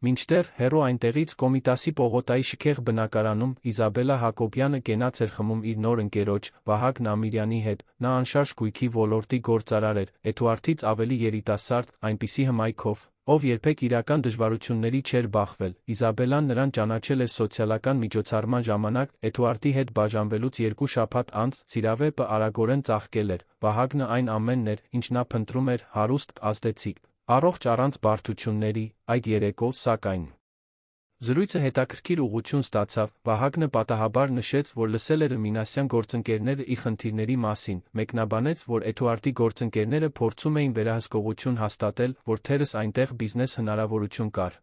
Մինչդեռ, հեռու այնտեղից Կոմիտասի պողոտայի շքեղ բնակարանում Իզաբելլա Հակոբյանը կենաց էր խմում իր նոր ընկերոջ, Վահագն Ամիրյանի հետ, նա անշարժ գույքի ոլորտի գործարար էր, Էդուարդից ավելի երիտասարդ, այնպիսի հմայքով, ով երբեք իրական դժվարությունների չէր բախվել, Իզաբելլան նրան ճանաչել էր սոցիալական միջոցառման ժամանակ, Էդուարդի հետ բաժանվելուց 2 շաբաթ անց, սիրավեպը արագորեն ծաղկել էր, Վահագնը այն ամենն էր, ինչ նա փնտրում էր, հարուստ, ազդեցիկ, առողջ առանց բարդությունների, այդ երեկո, սակայն, Զրույցը հետաքրքիր ուղղություն ստացավ, Վահագնը պատահաբար նշեց, որ լսել էր Մինասյան գործընկերները ի խնդիրների մասին, մեկնաբանեց, որ Էդուարդի գործընկերները փորձում էին վերահսկողություն հաստատել, որ թերս այնտեղ բիզնես հնարավորություն կար։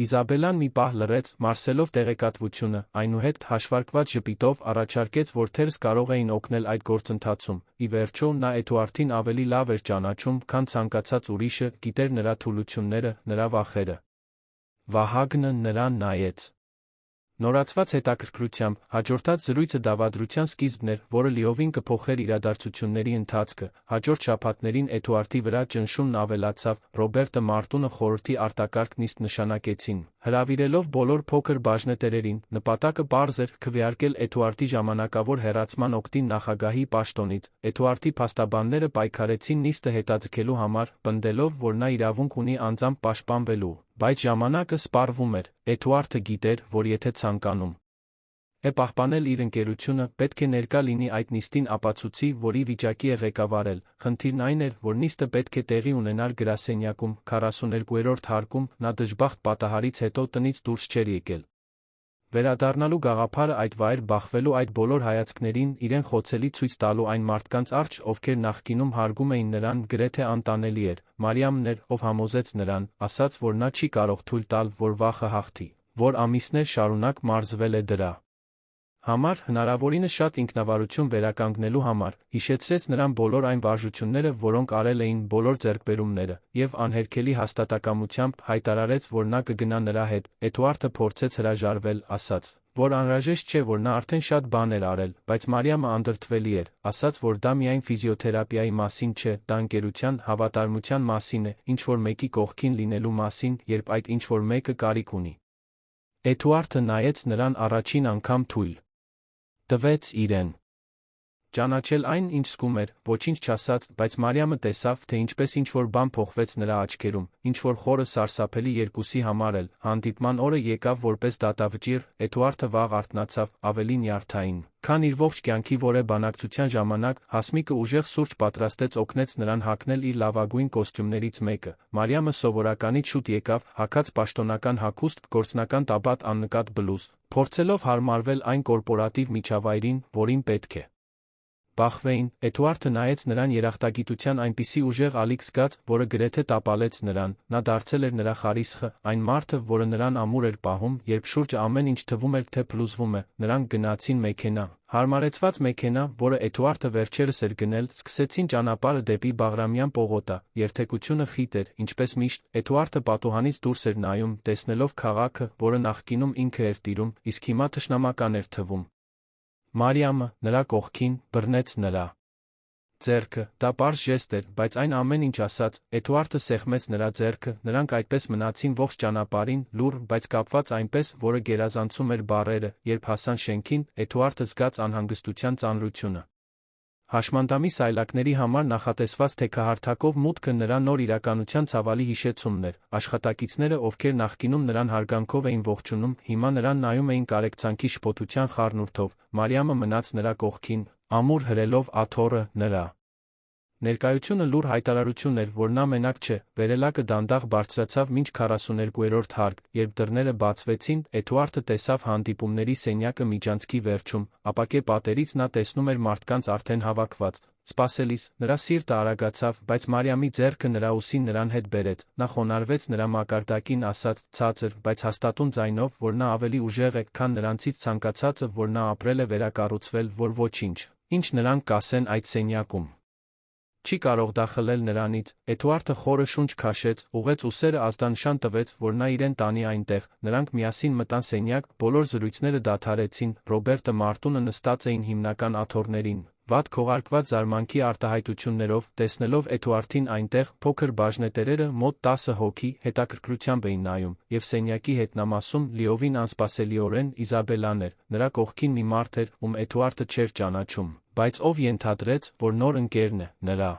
Իզաբելան մի պահ լռեց, Մարսելով տեղեկատվությունը, այնուհետ հաշվարկված ժպիտով առաջարկեց, որ թերս կարող էին օգնել այդ գործընթացում, ի վերջո նա Էդուարդին ավելի լավ էր ճանաչում, քան ցանկացած ուրիշը, գիտեր նրա թուլությունները, նրա վախերը։ Վահագնը նրան նայեց նորացված հետաքրքրությամբ, հաջորդած զրույցը դավադրության սկիզբն էր, որը լիովին կփոխեր իրադարձությունների ընթացքը, հաջորդ շաբաթներին Էդուարդի վրա ճնշումն ավելացավ, Ռոբերտը Մարտունը խորհրդի արտակարգ նիստ նշանակեցին, հրավիրելով բոլոր փոքր բաժնետերերին, նպատակը պարզ էր, քվեարկել Էդուարդի ժամանակավոր հեռացման օգտին նախագահի պաշտոնից, Էդուարդի փաստաբանները պայքարեցին նիստը հետաձգելու համար, պնդելով, որ նա իրավունք ունի անձամբ պաշտպանվելու, բայց ժամանակը սպառվում էր, Էդուարդը գիտեր, որ եթե ցանկանում է պահպանել իր ընկերությունը, պետք է ներկա լինի այդ նիստին ապացուցի, որ ի վիճակի է ղեկավարել, խնդիրն այն էր, որ նիստը պետք է տեղի ունենար գրասենյակում, 42-րդ հարկում, նա դժբախտ պատահարից հետո տնից դուրս չէր եկել։ Վերադառնալու գաղափարը այդ վայր բախվելու այդ բոլոր հայացքներին իրեն խոցելի ցույց տալու այն մարդկանց առջ, ովքեր նախկինում հարգում էին նրան, գրեթե անտանելի էր, Մարիամն էր, ով համոզեց նրան, ասաց, որ նա չի կարող թույլ տալ, որ վախը հաղթի, որ ամիսներ շարունակ մարզվել է դրա համար, հնարավորինս շատ ինքնավարություն վերականգնելու համար, հիշեցրեց նրան բոլոր այն վարժությունները, որոնք արել էին, բոլոր ձեռքբերումները, եւ անհերքելի հաստատակամությամբ հայտարարեց, որ նա կգնա նրա հետ, Էդուարդը փորձեց հրաժարվել, ասաց, որ անհրաժեշտ չէ, որ նա արդեն շատ բան էր արել, բայց Մարիամը անդրդվելի էր, ասաց, որ դա միայն ֆիզիոթերապիայի մասին չէ, դա ընկերության, հավատարմության մասին է, ինչ-որ մեկի կողքին լինելու մասին, երբ այդ ինչ-որ մեկը կարիք ունի։ Էդուարդը նայեց նրան առաջին անգամ թույլ տվեց իրեն ճանաչել այն, ինչ զգում էր, ոչինչ չասաց, բայց Մարիամը տեսավ, թե ինչպես ինչ-որ բան փոխվեց նրա աչքերում, ինչ-որ խորը սարսափելի երկուսի համար էլ, հանդիպման օրը եկավ որպես դատավճիռ, Էդուարդը վաղ արթնացավ, ավելի նյարդային, քան իր ողջ կյանքի որե բանակցության ժամանակ, Հասմիկը ուժեղ սուրճ պատրաստեց օգնեց նրան հագնել իր լավագույն կոստյումներից մեկը, Մարիամը սովորականից շուտ եկավ, հագած պաշտոնական հագուստ, գործնական տաբատ աննկատ բլուզ, փորձելով հարմարվել այն կորպորատիվ միջավայրին, որին պետք է բախվեին, Էդուարդը նայեց նրան երախտագիտության այնպիսի ուժեղ ալիք զգաց, որը գրեթե տապալեց նրան, նա դարձել էր նրա խարիսխը, այն մարդը, որը նրան ամուր էր պահում, երբ շուրջը ամեն ինչ թվում էր, թե փլուզվում է, նրանք գնացին մեքենա, հարմարեցված մեքենա, որը Էդուարդը վերջերս էր գնել, սկսեցին ճանապարհը դեպի Բաղրամյան պողոտա, երթևեկությունը խիտ էր, ինչպես միշտ, Էդուարդը պատուհանից դուրս էր նայում, տեսնելով քաղաքը, որը նախկինում ինքը էր տիրում, իսկ հիմա թշնամական էր թվում։ Մարիամը, նրա կողքին, բռնեց նրա ձեռքը, դա պարզ ժեստ էր, բայց այն ամեն ինչ ասաց, Էդուարդը սեղմեց նրա ձեռքը, նրանք այդպես մնացին ողջ ճանապարհին, լուռ, բայց կապված այնպես, որը գերազանցում էր բառերը, երբ հասան շենքին, Էդուարդը զգաց անհանգստության ծանրությունը։ Հաշմանդամի սայլակների համար նախատեսված թեքահարթակով մուտքը նրա նոր իրականության ցավալի հիշեցումն էր, աշխատակիցները, ովքեր նախկինում նրան հարգանքով էին ողջունում, հիմա նրան նայում էին կարեկցանքի շփոթության խառնուրդով, Մարիամը մնաց նրա կողքին, ամուր հրելով աթոռը, նրա ներկայությունը լուռ հայտարարություն էր, որ նա մենակ չէ, վերելակը դանդաղ բարձրացավ մինչ 42-րդ հարկ, երբ դռները բացվեցին, Էդուարդը տեսավ հանդիպումների սենյակը միջանցքի վերջում, ապակե պատերից նա տեսնում էր մարդկանց արդեն հավաքված, սպասելիս, նրա սիրտը արագացավ, բայց Մարիամի ձեռքը նրա ուսին նրան հետ բերեց, նա խոնարհվեց նրա մակարդակին ասաց, ցածր, բայց հաստատուն ձայնով, որ նա ավելի ուժեղ է, քան նրանցից ցանկացածը, որ նա ապրել է վերակառուցվել, որ ոչինչ, ինչ նրանք կասեն այդ սենյակում չի կարող դա խլել նրանից, Էդուարդը խորը շունչ քաշեց, ուղղեց ուսերը ազդանշան տվեց, որ նա իրեն տանի այնտեղ, նրանք միասին մտան սենյակ, բոլոր զրույցները դադարեցին, Ռոբերտը Մարտունը նստած էին հիմնական աթոռներին, վատ քողարկված զարմանքի արտահայտություններով, տեսնելով Էդուարդին այնտեղ, փոքր բաժնետերերը մոտ 10 հոգի հետաքրքրությամբ էին նայում, եւ սենյակի հետնամասում լիովին անսպասելիորեն Իզաբելան էր, նրա կողքին մի մարդ էր, ում Էդուարդը չէր ճանաչում, բայց ով ենթադրեց, որ նոր ընկերն է, նրա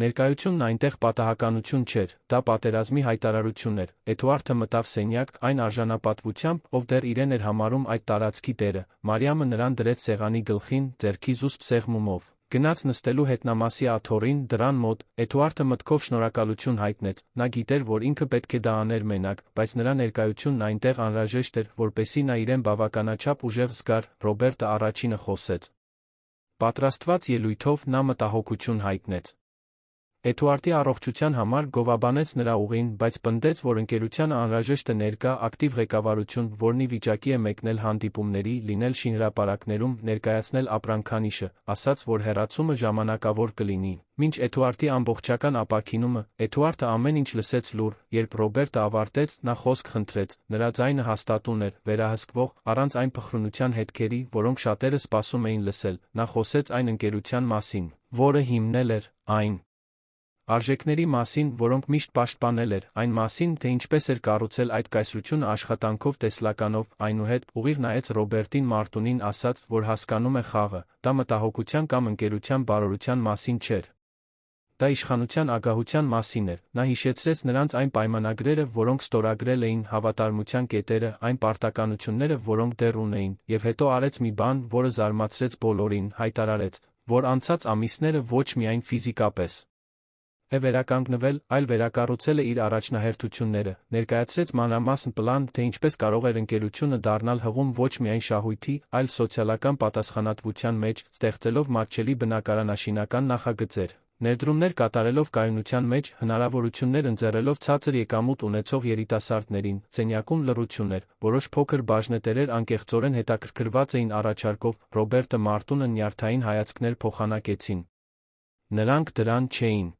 ներկայությունն այնտեղ պատահականություն չէր, դա պատերազմի հայտարարություն էր, Էդուարդը մտավ սենյակ, այն արժանապատվությամբ, ով դեռ իրեն էր համարում այդ տարածքի տերը, Մարիամը նրան դրեց սեղանի գլխին, ձեռքի զուսպ սեղմումով, Գնաց նստելու հետնամասի աթոռին դռան մոտ, Էդուարդը մտքով շնորհակալություն հայտնեց, նա գիտեր, որ ինքը պետք է դա աներ մենակ, բայց նրա ներկայությունն այնտեղ անհրաժեշտ էր, որպեսզի նա իրեն բավականաչափ ուժեղ զգար, Ռոբերտը առաջինը խոսեց։ Պատրաստված ելույթով նա մտահոգություն հայտնեց։ Էդուարդի առողջության համար գովաբանեց նրա ուղին, բայց պնդեց, որ ընկերությանը անհրաժեշտ է ներկա, ակտիվ ղեկավարություն, որն ի վիճակի է մեկնել հանդիպումների, լինել շինհրապարակներում, ներկայացնել ապրանքանիշը, ասաց, որ հեռացումը ժամանակավոր կլինի։ Մինչ Էդուարդի ամբողջական ապաքինումը, Էդուարդը ամեն ինչ լսեց լուռ, երբ Ռոբերտը ավարտեց, նա խոսք խնդրեց, նրա ձայնը հաստատուն էր, վերահսկվող, առանց այն փխրունության հետքերի, որոնք շատերը սպասում էին լսել, նա խոսեց այն ընկերության մասին, որը հիմնել էր այն արժեքների մասին, որոնք միշտ պաշտպանել էր, այն մասին, թե ինչպես էր կառուցել այդ կայսրությունը աշխատանքով, տեսլականով, այնուհետ ուղիղ նայեց Ռոբերտին Մարտունին, ասաց, որ հասկանում է խաղը, դա մտահոգության կամ ընկերության բարօրության մասին չէր։ Դա իշխանության ագահության մասին էր, նա հիշեցրեց նրանց այն պայմանագրերը, որոնք ստորագրել էին, հավատարմության կետերը, այն պարտականությունները, որոնք դեռ ունեին, եւ հետո արեց մի բան, որը զարմացրեց բոլորին, հայտարարեց, որ անցած ամիսները ոչ միայն ֆիզիկապես է վերականգնվել, այլ վերակառուցել է իր առաջնահերթությունները, ներկայացրեց մանրամասն պլան, թե ինչպես կարող էր ընկերությունը դառնալ հղում ոչ միայն շահույթի, այլ սոցիալական պատասխանատվության մեջ, ստեղծելով մատչելի բնակարանաշինական նախագծեր, ներդրումներ կատարելով կայունության մեջ, հնարավորություններ ընձեռելով ցածր եկամուտ ունեցող երիտասարդներին, սենյակում լռություն էր, որոշ փոքր բաժնետերեր անկեղծորեն հետաքրքրված էին առաջարկով, Ռոբերտը Մարտունը նյարդային հայացքներ փոխանակեցին։ Նրանք դրան չէին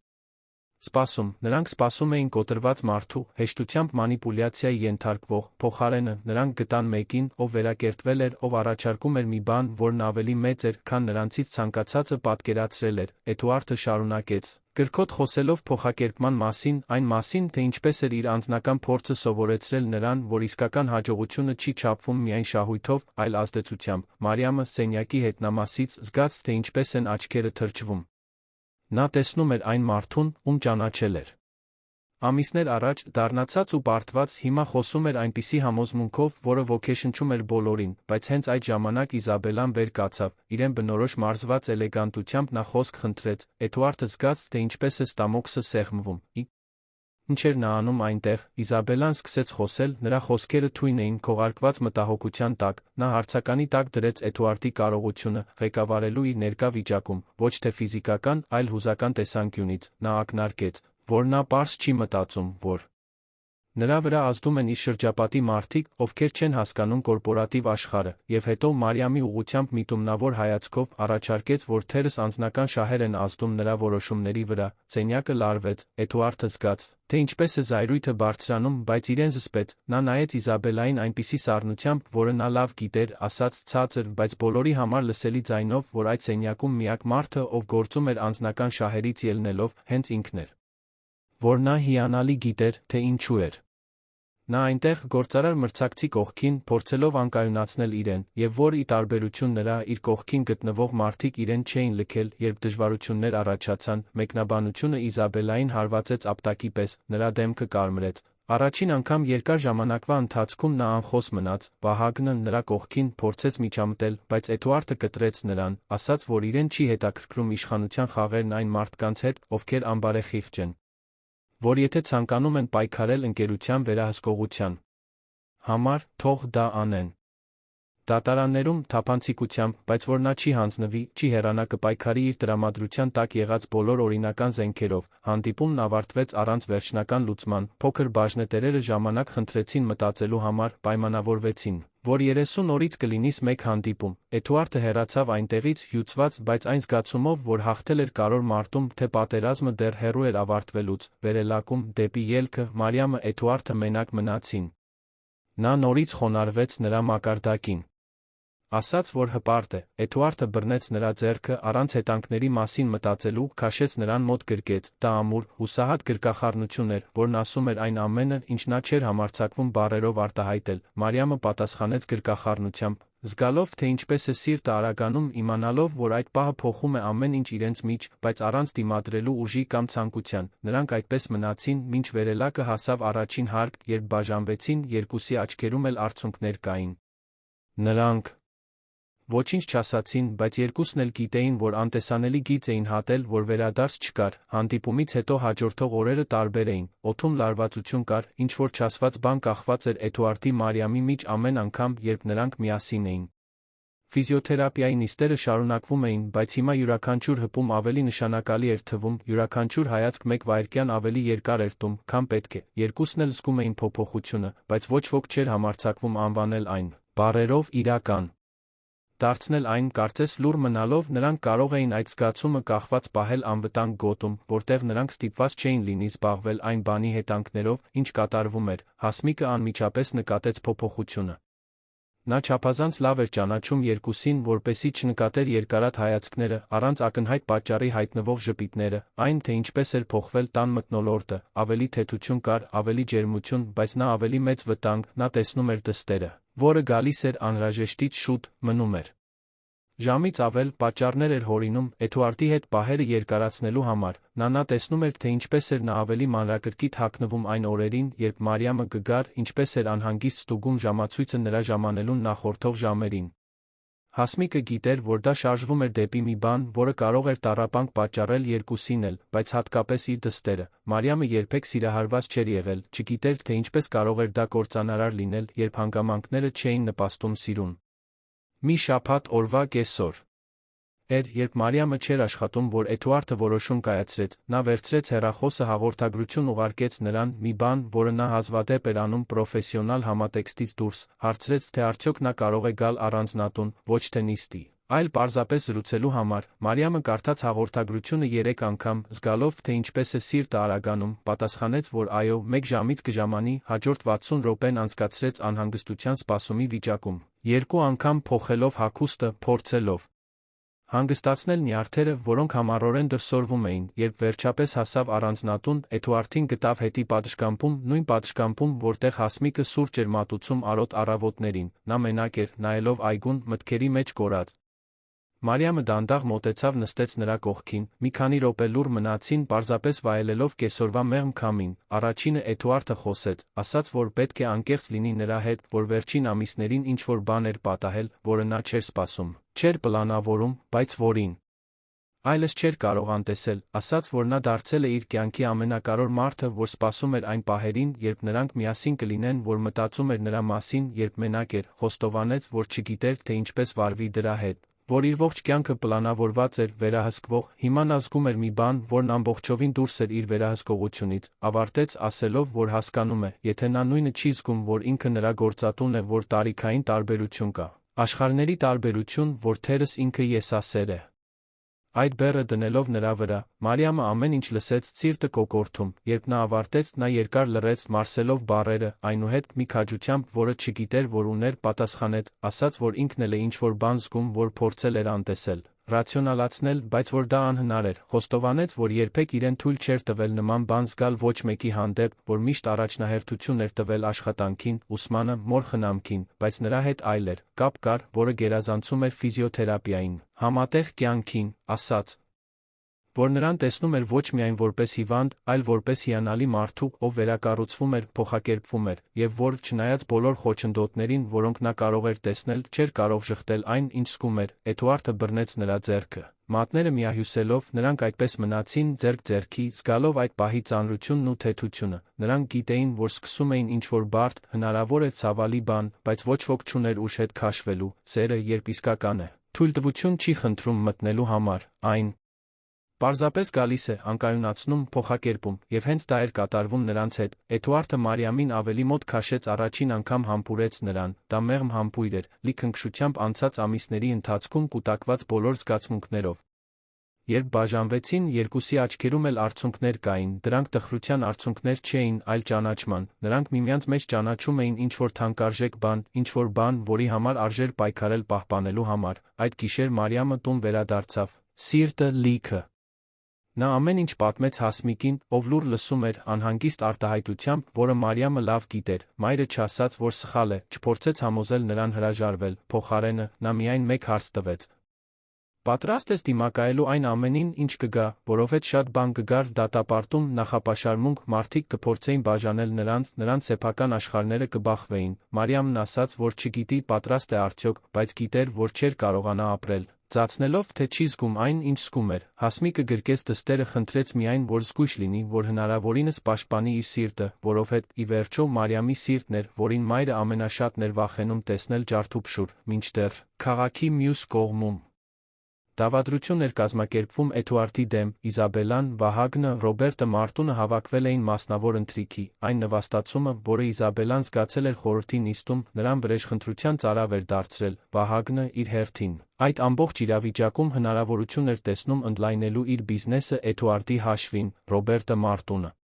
սպասում, նրանք սպասում էին կոտրված մարդու, հեշտությամբ մանիպուլյացիայի ենթարկվող, փոխարենը, նրանք գտան մեկին, ով վերակերտվել էր, ով առաջարկում էր մի բան, որն ավելի մեծ էր, քան նրանցից ցանկացածը պատկերացրել էր, Էդուարդը շարունակեց, կրկոտ խոսելով փոխակերպման մասին, այն մասին, թե ինչպես էր իր անձնական փորձը սովորեցրել նրան, որ իսկական հաջողությունը չի չափվում միայն շահույթով, այլ ազդեցությամբ, Մարիամը սենյակի հետնամասից զգաց, թե ինչպես են աչքերը թրջվում։ Նա տեսնում էր այն մարդուն, ում ճանաչել էր ամիսներ առաջ, դառնացած ու բարդված, հիմա խոսում էր այնպիսի համոզմունքով, որը ոգեշնչում էր բոլորին, բայց հենց այդ ժամանակ Իզաբելան վեր կացավ, իրեն բնորոշ մարզված էլեգանտությամբ նա խոսք խնդրեց, Էդուարդը զգաց, թե ինչպես է ստամոքսը սեղմվում, ինչ էր նա անում այնտեղ, Իզաբելան սկսեց խոսել, նրա խոսքերը թույն էին, քողարկված մտահոգության տակ, նա հարցականի տակ դրեց Էդուարդի կարողությունը, ղեկավարելու իր ներկա վիճակում, ոչ թե ֆիզիկական, այլ հուզական տեսանկյունից, նա ակնարկեց, որ նա պարզ չի մտածում, որ նրա վրա ազդում են իր շրջապատի մարդիկ, ովքեր չեն հասկանում կորպորատիվ աշխարհը, եւ հետո Մարիամի ուղղությամբ միտումնավոր հայացքով առաջարկեց, որ թերս անձնական շահեր են ազդում նրա որոշումների վրա, սենյակը լարվեց, Էդուարդը զգաց, թե ինչպես է զայրույթը բարձրանում, բայց իրեն զսպեց, նա նայեց Իզաբելային այնպիսի սառնությամբ, որը նա լավ գիտեր, ասաց ցածր, բայց բոլորի համար լսելի ձայնով, որ այդ սենյակում միակ մարդը, ով գործում էր անձնական շահերից ելնելով, հենց ինքն էր, որ նա հիանալի գիտեր, թե ինչու էր նա այնտեղ գործարար մրցակցի կողքին, փորձելով անկայունացնել իրեն, եւ որ ի տարբերություն նրա, իր կողքին գտնվող մարդիկ իրեն չէին լքել, երբ դժվարություններ առաջացան, մեկնաբանությունը Իզաբելային հարվածեց ապտակի պես, նրա դեմքը կարմրեց։ Առաջին անգամ երկար ժամանակվա ընթացքում նա անխոս մնաց, Վահագնը նրա կողքին փորձեց միջամտել, բայց Էդուարդը կտրեց նրան, ասաց, որ իրեն չի հետաքրքրում իշխանության խաղերն այն մարդկանց հետ, ովքեր անբարեխիղճ են, որ եթե ցանկանում են պայքարել ընկերության վերահսկողության համար, թող դա անեն։ Դատարաններում թափանցիկությամբ, բայց որ նա չի հանձնվի, չի հեռանա կպայքարի իր տրամադրության տակ եղած բոլոր օրինական զենքերով, հանդիպումն ավարտվեց առանց վերջնական լուծման, փոքր բաժնետերերը ժամանակ խնդրեցին մտածելու համար, պայմանավորվեցին, որ 30 օրից կլինիս մեկ հանդիպում, Էդուարդը հեռացավ այնտեղից հյուծված, բայց այն զգացումով, որ հաղթել էր Կարոր Մարտում, թե պատերազմը դեռ հեռու էր ավարտվելուց, վերելակում, դեպի ելքը, Մարիամը Էդուարդը մենակ մնացին։ Նա նորից խոնարհվեց նրա մակարդակին։ Ասաց, որ հպարտ է, Էդուարդը բռնեց նրա ձեռքը, առանց հետանքների մասին մտածելու, քաշեց նրան մոտ գրկեց, դա ամուր, հուսահատ գրկախառնություն էր, որն ասում էր այն ամենը, ինչ նա չէր համարձակվում բառերով արտահայտել, Մարիամը պատասխանեց գրկախառնությամբ, զգալով, թե ինչպես է սիրտը արագանում, իմանալով, որ այդ պահը փոխում է ամեն ինչ իրենց միջ, բայց առանց դիմադրելու ուժի կամ ցանկության, նրանք այդպես մնացին, մինչ վերելակը հասավ առաջին հարկ, երբ բաժանվեցին, երկուսի աչքերում էլ արցունքներ կային։ Նրանք Ոչինչ չասացին, բայց երկուսն էլ գիտեին, որ անտեսանելի գիծ էին հատել, որ վերադարձ չկար, հանդիպումից հետո հաջորդող օրերը տարբեր էին, օդում լարվածություն կար, ինչ-որ չասված բան կախված էր Էդուարդի Մարիամի մեջ ամեն անգամ, երբ նրանք միասին էին։ Ֆիզիոթերապիայի նիստերը շարունակվում էին, բայց հիմա յուրաքանչյուր հպում ավելի նշանակալի էր թվում, յուրաքանչյուր հայացք մեկ վայրկյան ավելի երկար էր տում, քան պետք է։ Երկուսն էլ զգում էին փոփոխությունը, բայց ոչ ոք չէր համարձակվում անվանել այն բառերով իրական։ Դարձնել այն, կարծես լուռ մնալով նրանք կարող էին այդ զգացումը կախված պահել անվտանգ գոտում, որտեղ նրանք ստիպված չէին լինի զբաղվել այն բանի հետանքներով, ինչ կատարվում էր։ Հասմիկը անմիջապես նկատեց փոփոխությունը։ Նա չափազանց լավ էր ճանաչում երկուսին, որպեսզի չնկատեր երկարատ հայացքները, առանց ակնհայտ պատճառի հայտնվող ժպիտները, այն, թե ինչպես էր փոխվել տան մթնոլորտը, ավելի թեթություն կար, ավելի ջերմություն, բայց նա ավելի մեծ վտանգ, նա տեսնում էր դստերը, որը գալիս էր անհրաժեշտից շուտ, մնում էր։ Ժամից ավել պատճառներ էր հորինում Էդուարդի հետ պահերը երկարացնելու համար, նա տեսնում էր, թե ինչպես էր նա ավելի մանրակրկիտ հագնվում այն օրերին, երբ Մարիամը կգար, ինչպես էր անհանգիստ ստուգում ժամացույցը նրա ժամանելուն նախորդող ժամերին։ Հասմիկը գիտեր, որ դա շարժվում էր դեպի մի բան, որը կարող էր տառապանք պատճառել երկուսին էլ, բայց հատկապես իր դստերը։ Մարիամը երբեք սիրահարված չէր եղել, չգիտեր, թե ինչպես կարող էր դա կործանարար լինել, երբ հանգամանքները չէին նպաստում սիրուն։ Մի շաբաթ օրվա կեսօր էր, երբ Մարիամը չէր աշխատում, որ Էդուարդը որոշում կայացրեց, նա վերցրեց հեռախոսը, հաղորդագրություն ուղարկեց նրան, մի բան, որը նա հազվադեպ էր անում պրոֆեսիոնալ համատեքստից դուրս, հարցրեց, թե արդյոք նա կարող է գալ առանձնատուն, ոչ թե նիստի, այլ պարզապես զրուցելու համար։ Մարիամը կարդաց հաղորդագրությունը 3 անգամ, զգալով, թե ինչպես է սիրտը արագանում, պատասխանեց, որ այո, 1 ժամից կժամանի, հաջորդ 60 րոպեն անցկացրեց անհանգստության սպասումի վիճակում, 2 անգամ փոխելով հագուստը, փորձելով հանգստացնել նյարդերը, որոնք համառորեն դրսևորվում էին, երբ վերջապես հասավ առանձնատուն, Էդուարդին գտավ հետի պատշգամբում, նույն պատշգամբում, որտեղ Հասմիկը սուրճ էր մատուցում արոտ առավոտներին, նա մենակ էր, նայելով այգուն, մտքերի մեջ կորած։ Մարիամը դանդաղ մոտեցավ, նստեց նրա կողքին, մի քանի րոպե լուռ մնացին, պարզապես վայելելով կեսօրվա մեղմ քամին։ Առաջինը Էդուարդը խոսեց, ասաց, որ պետք է անկեղծ լինի նրա հետ, որ վերջին ամիսներին ինչ-որ բան էր պատահել, որը նա չէր սպասում, չէր պլանավորում, բայց որին այլս չէր կարող անտեսել, ասաց, որ նա դարձել է իր կյանքի ամենակարևոր մարդը, որ սպասում էր այն պահերին, երբ նրանք միասին կլինեն, որ մտածում էր նրա մասին, երբ մենակ էր, խոստովանեց, որ չգիտեր, թե ինչպես վարվի դրա հետ, որ իր ողջ կյանքը պլանավորված էր, վերահսկվող, հիմա նա զգում էր մի բան, որն ամբողջովին դուրս էր իր վերահսկողությունից, ավարտեց, ասելով, որ հասկանում է, եթե նա նույնը չի զգում, որ ինքը նրա գործատուն է, որ տարիքային տարբերություն կա, աշխարհների տարբերություն, որ թերս ինքը եսասեր է։ Այդ բեռը դնելով նրա վրա, Մարիամը ամեն ինչ լսեց, սիրտը կոկորդում, երբ նա ավարտեց, նա երկար լռեց, մարսելով բառերը, այնուհետ մի քաջությամբ, որը չգիտեր, որ ուներ, պատասխանեց, ասաց, որ ինքն էլ է ինչ-որ բան զգում, որ փորձել էր անտեսել, ռացիոնալացնել, բայց որ դա անհնար էր, խոստովանեց, որ երբեք իրեն թույլ չէր տվել նման բան զգալ ոչ մեկի հանդեպ, որ միշտ առաջնահերթություն էր տվել աշխատանքին, ուսմանը, մոր խնամքին, բայց նրա հետ այլ էր, կապ կար, որը գերազանցում էր ֆիզիոթերապիային, համատեղ կյանքին, ասաց, որ նրան տեսնում էր ոչ միայն որպես հիվանդ, այլ որպես հիանալի մարդու, ով վերակառուցվում էր, փոխակերպվում էր, եւ որ, չնայած բոլոր խոչընդոտներին, որոնք նա կարող էր տեսնել, չէր կարող շղթել այն, ինչ զգում էր։ Էդուարդը բռնեց նրա ձեռքը, մատները միահյուսելով, նրանք այդպես մնացին ձեռք ձեռքի, զգալով այդ պահի ծանրությունն ու թեթությունը։ Նրանք գիտեին, որ սկսում էին ինչ-որ բարդ, հնարավոր է ցավալի բան, բայց ոչ ոք չուներ ուժ հետ քաշվելու։ Սերը, երբ իսկական է, թույլտվություն չի խնդրում մտնելու համար, այն պարզապես գալիս է, անկայունացնում, փոխակերպում, եւ հենց դա էր կատարվում նրանց հետ։ Էդուարդը Մարիամին ավելի մոտ քաշեց, առաջին անգամ համբուրեց նրան, դա մեղմ համբույր էր, լի քնքշությամբ անցած ամիսների ընթացքում կուտակված բոլոր զգացմունքներով։ Երբ բաժանվեցին, երկուսի աչքերում էլ արցունքներ կային, դրանք տխրության արցունքներ չէին, այլ ճանաչման, նրանք միմյանց մեջ ճանաչում էին ինչ-որ թանկարժեք բան, ինչ-որ բան, որի համար արժեր պայքարել պահպանելու համար։ Այդ գիշեր Մարիամը տուն վերադարձավ, սիրտը լիքը։ Նա ամեն ինչ պատմեց Հասմիկին, ով լուռ լսում էր, անհանգիստ արտահայտությամբ, որը Մարիամը լավ գիտեր, մայրը չասաց, որ սխալ է, չփորձեց համոզել նրան հրաժարվել, փոխարենը, նա միայն մեկ հարց տվեց. Պատրաստ ես դիմակայելու այն ամենին, ինչ կգա, որովհետև շատ բան կգար դատապարտում, նախապաշարմունք, մարդիկ կփորձեին բաժանել նրանց սեփական աշխարհները կբախվեին։ Մարիամն ասաց, որ չգիտի պատրաստ է արդյոք, բայց գիտեր, որ չէր կարողանա ապրել, ձացնելով, թե չի զգում այն, ինչ զգում էր։ Հասմիկը գրկեց դստերը, խնդրեց միայն, որ զգույշ լինի, որ հնարավորինս պաշտպանի իր սիրտը, որովհետև ի վերջո Մարիամի սիրտն էր, որին մայրը ամենաշատն էր վախենում տեսնել ջարդուփշուր, մինչդեռ քաղաքի մյուս կողմում դավադրություն էր կազմակերպվում Էդուարդի դեմ, Իզաբելլան, Վահագնը, Ռոբերտը, Մարտունը հավաքվել էին մասնավոր ընթրիքի, այն նվաստացումը, որը Իզաբելլան զգացել էր խորհրդի նիստում, նրան վրեժխնդրության ծարավ էր դարձրել, Վահագնը իր հերթին։ Այդ ամբողջ իրավիճակում հնարավորություն էր տեսնում ընդլայնելու իր բիզնեսը Էդուարդի հաշվին, Ռոբերտը, Մարտունը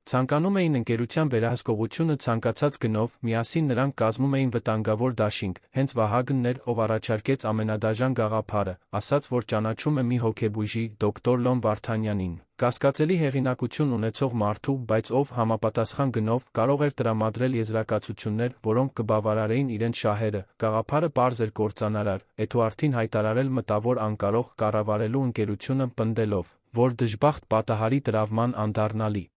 ցանկանում էին ընկերության վերահսկողությունը ցանկացած գնով, միասին նրանք կազմում էին վտանգավոր դաշինք, հենց Վահագնն էր, ով առաջարկեց ամենադաժան գաղափարը, ասաց, որ ճանաչում է մի հոգեբույժի, դոկտոր Լոն Վարդանյանին, կասկածելի հեղինակություն ունեցող մարդու, բայց ով համապատասխան գնով կարող էր տրամադրել եզրակացություններ, որոնք կբավարարեին իրենց շահերը։ Գաղափարը պարզ էր կործանարար, Էդուարդին հայտարարել մտավոր անկարող կառավարելու ընկերությունը, պնդելով, որ դժբախտ պատահարի տրավման անդառնալի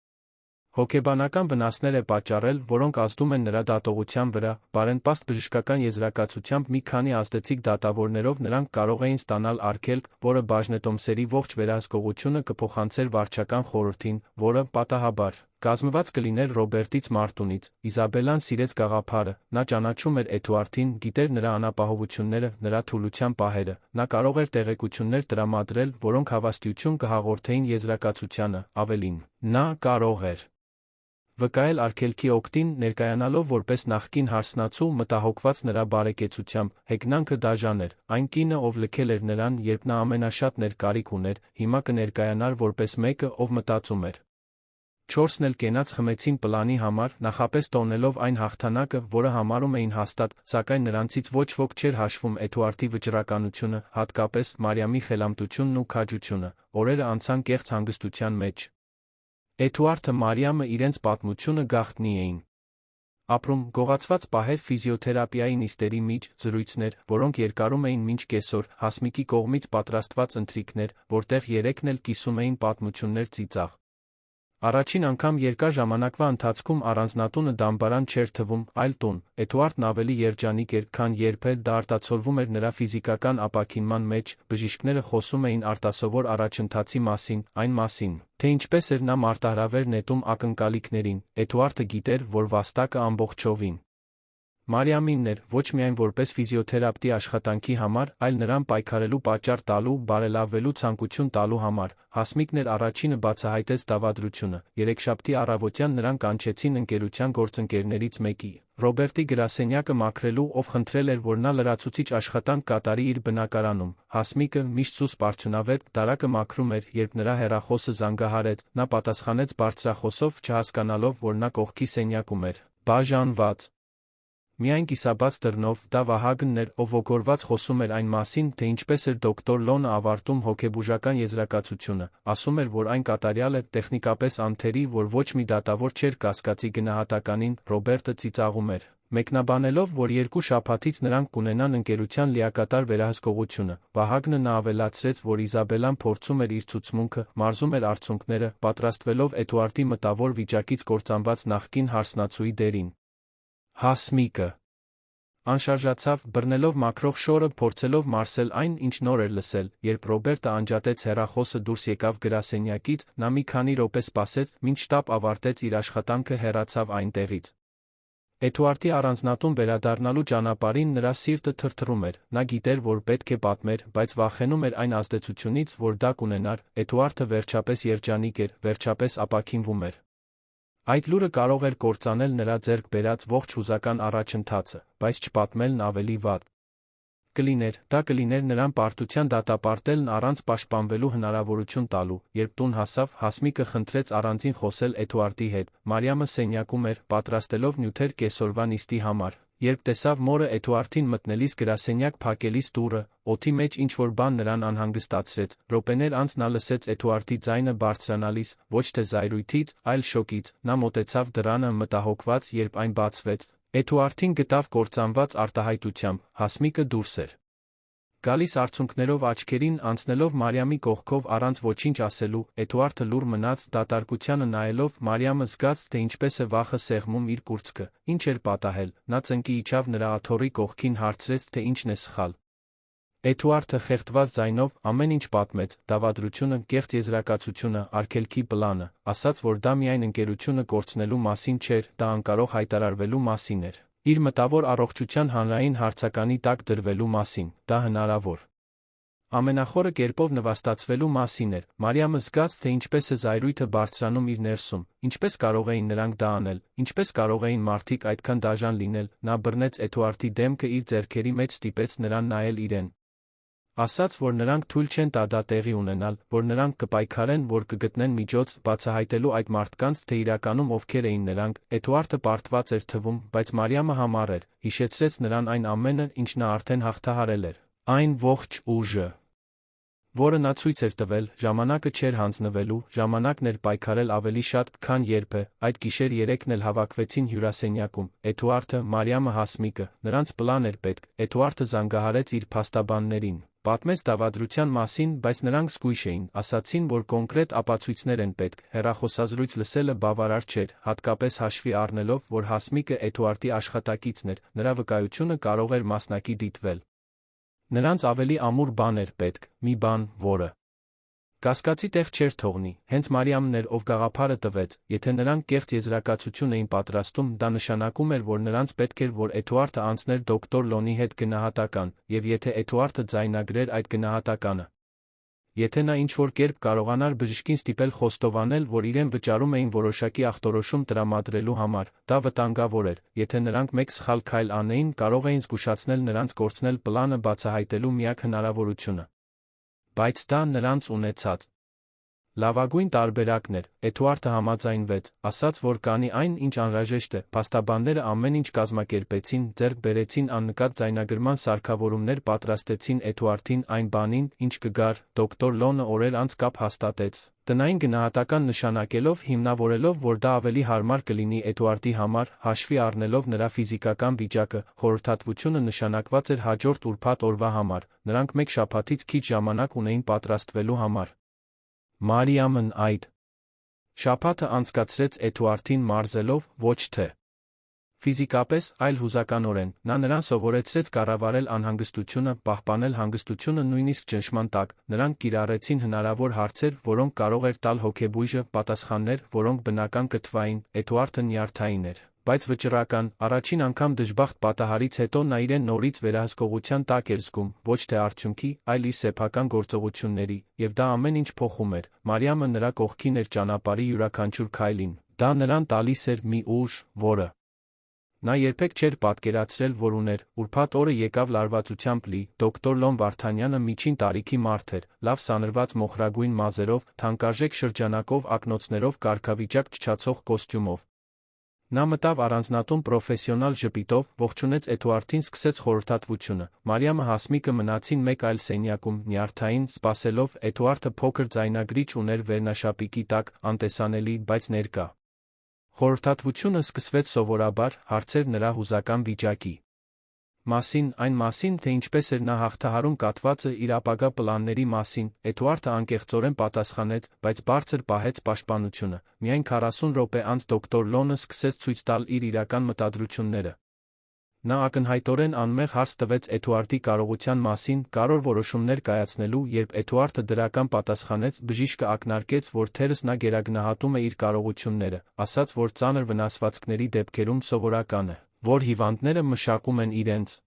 հոգեբանական վնասներ է պատճառել, որոնք ազդում են նրա դատողության վրա, բարենպաստ բժշկական եզրակացությամբ մի քանի ազդեցիկ դատավորներով նրանք կարող էին ստանալ արգելք, որը բաժնետոմսերի ողջ վերահսկողությունը կփոխանցեր վարչական խորհրդին, որը, պատահաբար, կազմված կլիներ Ռոբերտից Մարտունից։ Իզաբելլան սիրեց գաղափարը, նա ճանաչում էր Էդուարդին, գիտեր նրա անապահովությունները, նրա թուլության պահերը, նա կարող էր տեղեկություններ տրամադրել, որոնք հավաստիություն կհաղորդեին եզրակացությանը, ավելին, նա կարող էր վկայել արգելքի օգտին, ներկայանալով որպես նախկին հարսնացու, մտահոգված նրա բարեկեցությամբ, հեգնանքը դաժան էր, այն կինը, ով լքել էր նրան, երբ նա ամենաշատն էր կարիք ուներ, հիմա կներկայանար որպես մեկը, ով մտածում էր։ Չորսն էլ կենաց խմեցին պլանի համար, նախապես տոնելով այն հաղթանակը, որը համարում էին հաստատ, սակայն նրանցից ոչ ոք չէր հաշվում Էդուարդի վճռականությունը, հատկապես Մարիամի խելամտությունն ու քաջությունը։ Օրերը անցան կեղծ հանգստության մեջ։ Էդուարդը, Մարիամը իրենց պատմությունը գաղտնի էին ապրում, գողացված պահեր ֆիզիոթերապիայի նիստերի միջ, զրույցներ, որոնք երկարում էին մինչ կեսօր, Հասմիկի կողմից պատրաստված ընթրիքներ, որտեղ երեքն էլ կիսում էին պատմություններ ծիծաղ։ Առաջին անգամ երկար ժամանակվա ընթացքում առանձնատունը դամբարան չէր թվում, այլ տուն։ Էդուարդն ավելի երջանիկ էր, քան երբեք, դա արտացոլվում էր նրա ֆիզիկական ապաքինման մեջ, բժիշկները խոսում էին արտասովոր առաջընթացի մասին, այն մասին, թե ինչպես էր նա մարտահրավեր նետում ակնկալիքներին։ Էդուարդը գիտեր, որ վաստակը ամբողջովին Մարիամինն էր, ոչ միայն որպես ֆիզիոթերապևտի աշխատանքի համար, այլ նրան պայքարելու պատճառ տալու, բարելավելու ցանկություն տալու համար։ Հասմիկն էր առաջինը բացահայտեց դավադրությունը։ Երեքշաբթի առավոտյան նրան կանչեցին ընկերության գործընկերներից մեկի, Ռոբերտի գրասենյակը մաքրելու, ով խնդրել էր, որ նա լրացուցիչ աշխատանք կատարի իր բնակարանում։ Հասմիկը, միշտ սուս արդյունավետ, դարակը մաքրում էր, երբ նրա հեռախոսը զանգահարեց, նա պատասխանեց բարձրախոսով, չհասկանալով, որ նա կողքի սենյակում էր, բաժանված։ Միայն կիսաբաց դռնով, դա Վահագնն էր, ով ոգորված խոսում էր այն մասին, թե ինչպես էր դոկտոր Լոնը ավարտում հոգեբուժական եզրակացությունը, ասում էր, որ այն կատարյալ է, տեխնիկապես անթերի, որ ոչ մի դատավոր չէր կասկածի գնահատականին, Ռոբերտը ծիծաղում էր, մեկնաբանելով, որ 2 շաբաթից նրանք կունենան ընկերության լիակատար վերահսկողությունը։ Վահագնը նա ավելացրեց, որ Իզաբելլան փորձում էր իր ցուցմունքը, մարզում էր արցունքները, պատրաստվելով Էդուարդի մտավոր վիճակից կործանված նախկին հարսնացուի դերին։ Հասմիկը անշարժացավ, բռնելով մաքրող շորը, փորձելով մարսել այն, ինչ նոր էր լսել, երբ Ռոբերտը անջատեց հեռախոսը դուրս եկավ գրասենյակից, նա մի քանի րոպե սպասեց, մինչ շտապ ավարտեց իր աշխատանքը, հեռացավ այնտեղից։ Էդուարդի առանձնատուն վերադառնալու ճանապարհին նրա սիրտը թրթռում էր, նա գիտեր, որ պետք է պատմեր, բայց վախենում էր այն ազդեցությունից, որ դա կունենար։ Էդուարդը վերջապես երջանիկ էր, վերջապես ապաքինվում էր։ Այդ լուրը կարող էր կործանել նրա ձեռք բերած ողջ հուզական առաջընթացը, բայց չպատմելն ավելի վատ կլիներ, դա կլիներ նրան պարտության դատապարտելն առանց պաշտպանվելու հնարավորություն տալու։ Երբ տուն հասավ, Հասմիկը խնդրեց առանձին խոսել Էդուարդի հետ։ Մարիամը սենյակում էր, պատրաստելով նյութեր կեսօրվա նիստի համար։ Երբ տեսավ մորը Էդուարդին մտնելիս գրասենյակ փակելիս դուռը, օդի մեջ ինչ-որ բան նրան անհանգստացրեց։ Րոպեներ անց նա լսեց Էդուարդի ձայնը բարձրանալիս, ոչ թե զայրույթից, այլ շոկից։ Նա մոտեցավ դռանը մտահոգված, երբ այն բացվեց։ Էդուարդին գտավ կործանված արտահայտությամբ, Հասմիկը դուրս էր Գալիս արցունքներով աչքերին անցնելով Մարիամի կողքով առանց ոչինչ ասելու, Էդուարդը լուռ մնաց, դատարկությանը նայելով, Մարիամը զգաց, թե ինչպես է վախը սեղմում իր կուրծքը, ինչ էր պատահել, նա ծնկի իջավ նրա աթոռի կողքին հարցրեց, թե ինչն է սխալ։ Էդուարդը խեղդված ձայնով ամեն ինչ պատմեց, դավադրությունը, կեղծ եզրակացությունը, արգելքի պլանը, ասաց, որ դա միայն ընկերությունը կորցնելու մասին չէր, դա անկարող հայտարարվելու մասին էր, իր մտավոր առողջության հանրային հարցականի տակ դրվելու մասին, դա հնարավոր ամենախորը կերպով նվաստացվելու մասին էր։ Մարիամը զգաց, թե ինչպես է զայրույթը բարձրանում իր ներսում, ինչպես կարող էին նրանք դա անել, ինչպես կարող էին մարդիկ այդքան դաժան լինել, նա բռնեց Էդուարդի դեմքը իր ձեռքերի մեջ, ստիպեց նրան նայել իրեն։ Ասաց, որ նրանք թույլ չեն տա դա տեղի ունենալ, որ նրանք կպայքարեն, որ կգտնեն միջոց, բացահայտելու այդ մարդկանց, թե իրականում ովքեր էին նրանք։ Էդուարդը պարտված էր թվում, բայց Մարիամը համառ էր, հիշեցրեց նրան այն ամենը, ինչ նա արդեն հաղթահարել էր, այն ողջ ուժը, որը նա ցույց էր տվել, ժամանակը չէր հանձնվելու, ժամանակն էր պայքարել ավելի շատ, քան երբևէ։ Այդ գիշեր երեքն էլ հավաքվեցին հյուրասենյակում, Էդուարդը, Մարիամը, Հասմիկը, նրանց պլան էր պետք, Էդուարդը զանգահարեց իր փաստաբաններին, պատմեց դավադրության մասին, բայց նրանք զգույշ էին, ասացին, որ կոնկրետ ապացույցներ են պետք, հեռախոսազրույց լսելը բավարար չէր, հատկապես հաշվի առնելով, որ Հասմիկը Էդուարդի աշխատակիցն էր, նրա վկայությունը կարող էր մասնակի դիտվել։ Նրանց ավելի ամուր բան էր պետք, մի բան, որը կասկածի տեղ չէր թողնի, հենց Մարիամն էր, ով գաղափարը տվեց, եթե նրանք կեղծ եզրակացություն էին պատրաստում, դա նշանակում էր, որ նրանց պետք էր, որ Էդուարդը անցներ դոկտոր Լոնի հետ գնահատական, եւ եթե Էդուարդը ձայնագրեր այդ գնահատականը, եթե նա ինչ-որ կերպ կարողանար բժշկին ստիպել խոստովանել, որ իրեն վճարում էին որոշակի ախտորոշում տրամադրելու համար, դա վտանգավոր էր, եթե նրանք մեկ սխալ քայլ անեին, կարող էին զգուշացնել նրանց կորցնել պլանը բացահայտելու միակ հնարավորությունը։ Բայց դա նրանց ունեցած լավագույն տարբերակն էր, Էդուարդը համաձայնվեց, ասաց, որ կանի այն, ինչ անհրաժեշտ է, փաստաբանները ամեն ինչ կազմակերպեցին, ձեռք բերեցին աննկատ ձայնագրման սարքավորումներ, պատրաստեցին Էդուարդին այն բանին, ինչ կգար, դոկտոր Լոնը օրեր անց կապ հաստատեց, տնային գնահատական նշանակելով, հիմնավորելով, որ դա ավելի հարմար կլինի Էդուարդի համար, հաշվի առնելով նրա ֆիզիկական վիճակը, խորհրդատվությունը նշանակված էր հաջորդ ուրբաթ օրվա համար, նրանք մեկ շաբաթից քիչ ժամանակ ունեին պատրաստվելու համար։ Մարիամն այդ շաբաթը անցկացրեց Էդուարդին մարզելով, ոչ թե ֆիզիկապես, այլ հուզականորեն, նա նրան սովորեցրեց կառավարել անհանգստությունը, պահպանել հանգստությունը նույնիսկ ճնշման տակ, նրանք կիրառեցին հնարավոր հարցեր, որոնք կարող էր տալ հոգեբույժը, պատասխաններ, որոնք բնական կթվային, Էդուարդը նյարդային էր, բայց վճռական, առաջին անգամ դժբախտ պատահարից հետո նա իրեն նորից վերահսկողության տակ էր զգում, ոչ թե արդյունքի, այլ իր սեփական գործողությունների, եւ դա ամեն ինչ փոխում էր, Մարիամը նրա կողքին էր ճանապարհի յուրաքանչյուր քայլին, դա նրան տալիս էր մի ուժ, որը նա երբեք չէր պատկերացրել, որ ուներ, ուրբաթ օրը եկավ լարվածությամբ լի, դոկտոր Լոն Վարդանյանը միջին տարիքի մարդ էր, լավ սանրված մոխրագույն մազերով, թանկարժեք շրջանակով, ակնոցներով, կարգավիճակ չչացող կոստյումով։ Նա մտավ առանձնատուն պրոֆեսիոնալ ժպիտով, ողջունեց Էդուարդին, սկսեց խորհրդատվությունը, Մարիամը Հասմիկը մնացին մեկ այլ սենյակում, նյարդային, սպասելով, Էդուարդը փոքր ձայնագրիչ ուներ վերնաշապիկի տակ, անտեսանելի, բայց ներկա։ Խորհրդատվությունը սկսվեց սովորաբար, հարցեր նրա հուզական վիճակի մասին, այն մասին, թե ինչպես էր նա հաղթահարում կաթվածը, իր ապագա պլանների մասին, Էդուարդը անկեղծորեն պատասխանեց, բայց բարձր պահեց պաշտպանությունը, միայն 40 րոպե անց դոկտոր Լոնը սկսեց ցույց տալ իր իրական մտադրությունները։ Նա ակնհայտորեն անմեղ հարց տվեց Էդուարդի կարողության մասին, կարևոր որոշումներ կայացնելու, երբ Էդուարդը դրական պատասխանեց, բժիշկը ակնարկեց, որ թերս նա գերագնահատում է իր կարողությունները, ասաց, որ ծանր վնասվածքների դեպքերում սովորական է, որ հիվանդները մշակում են իրենց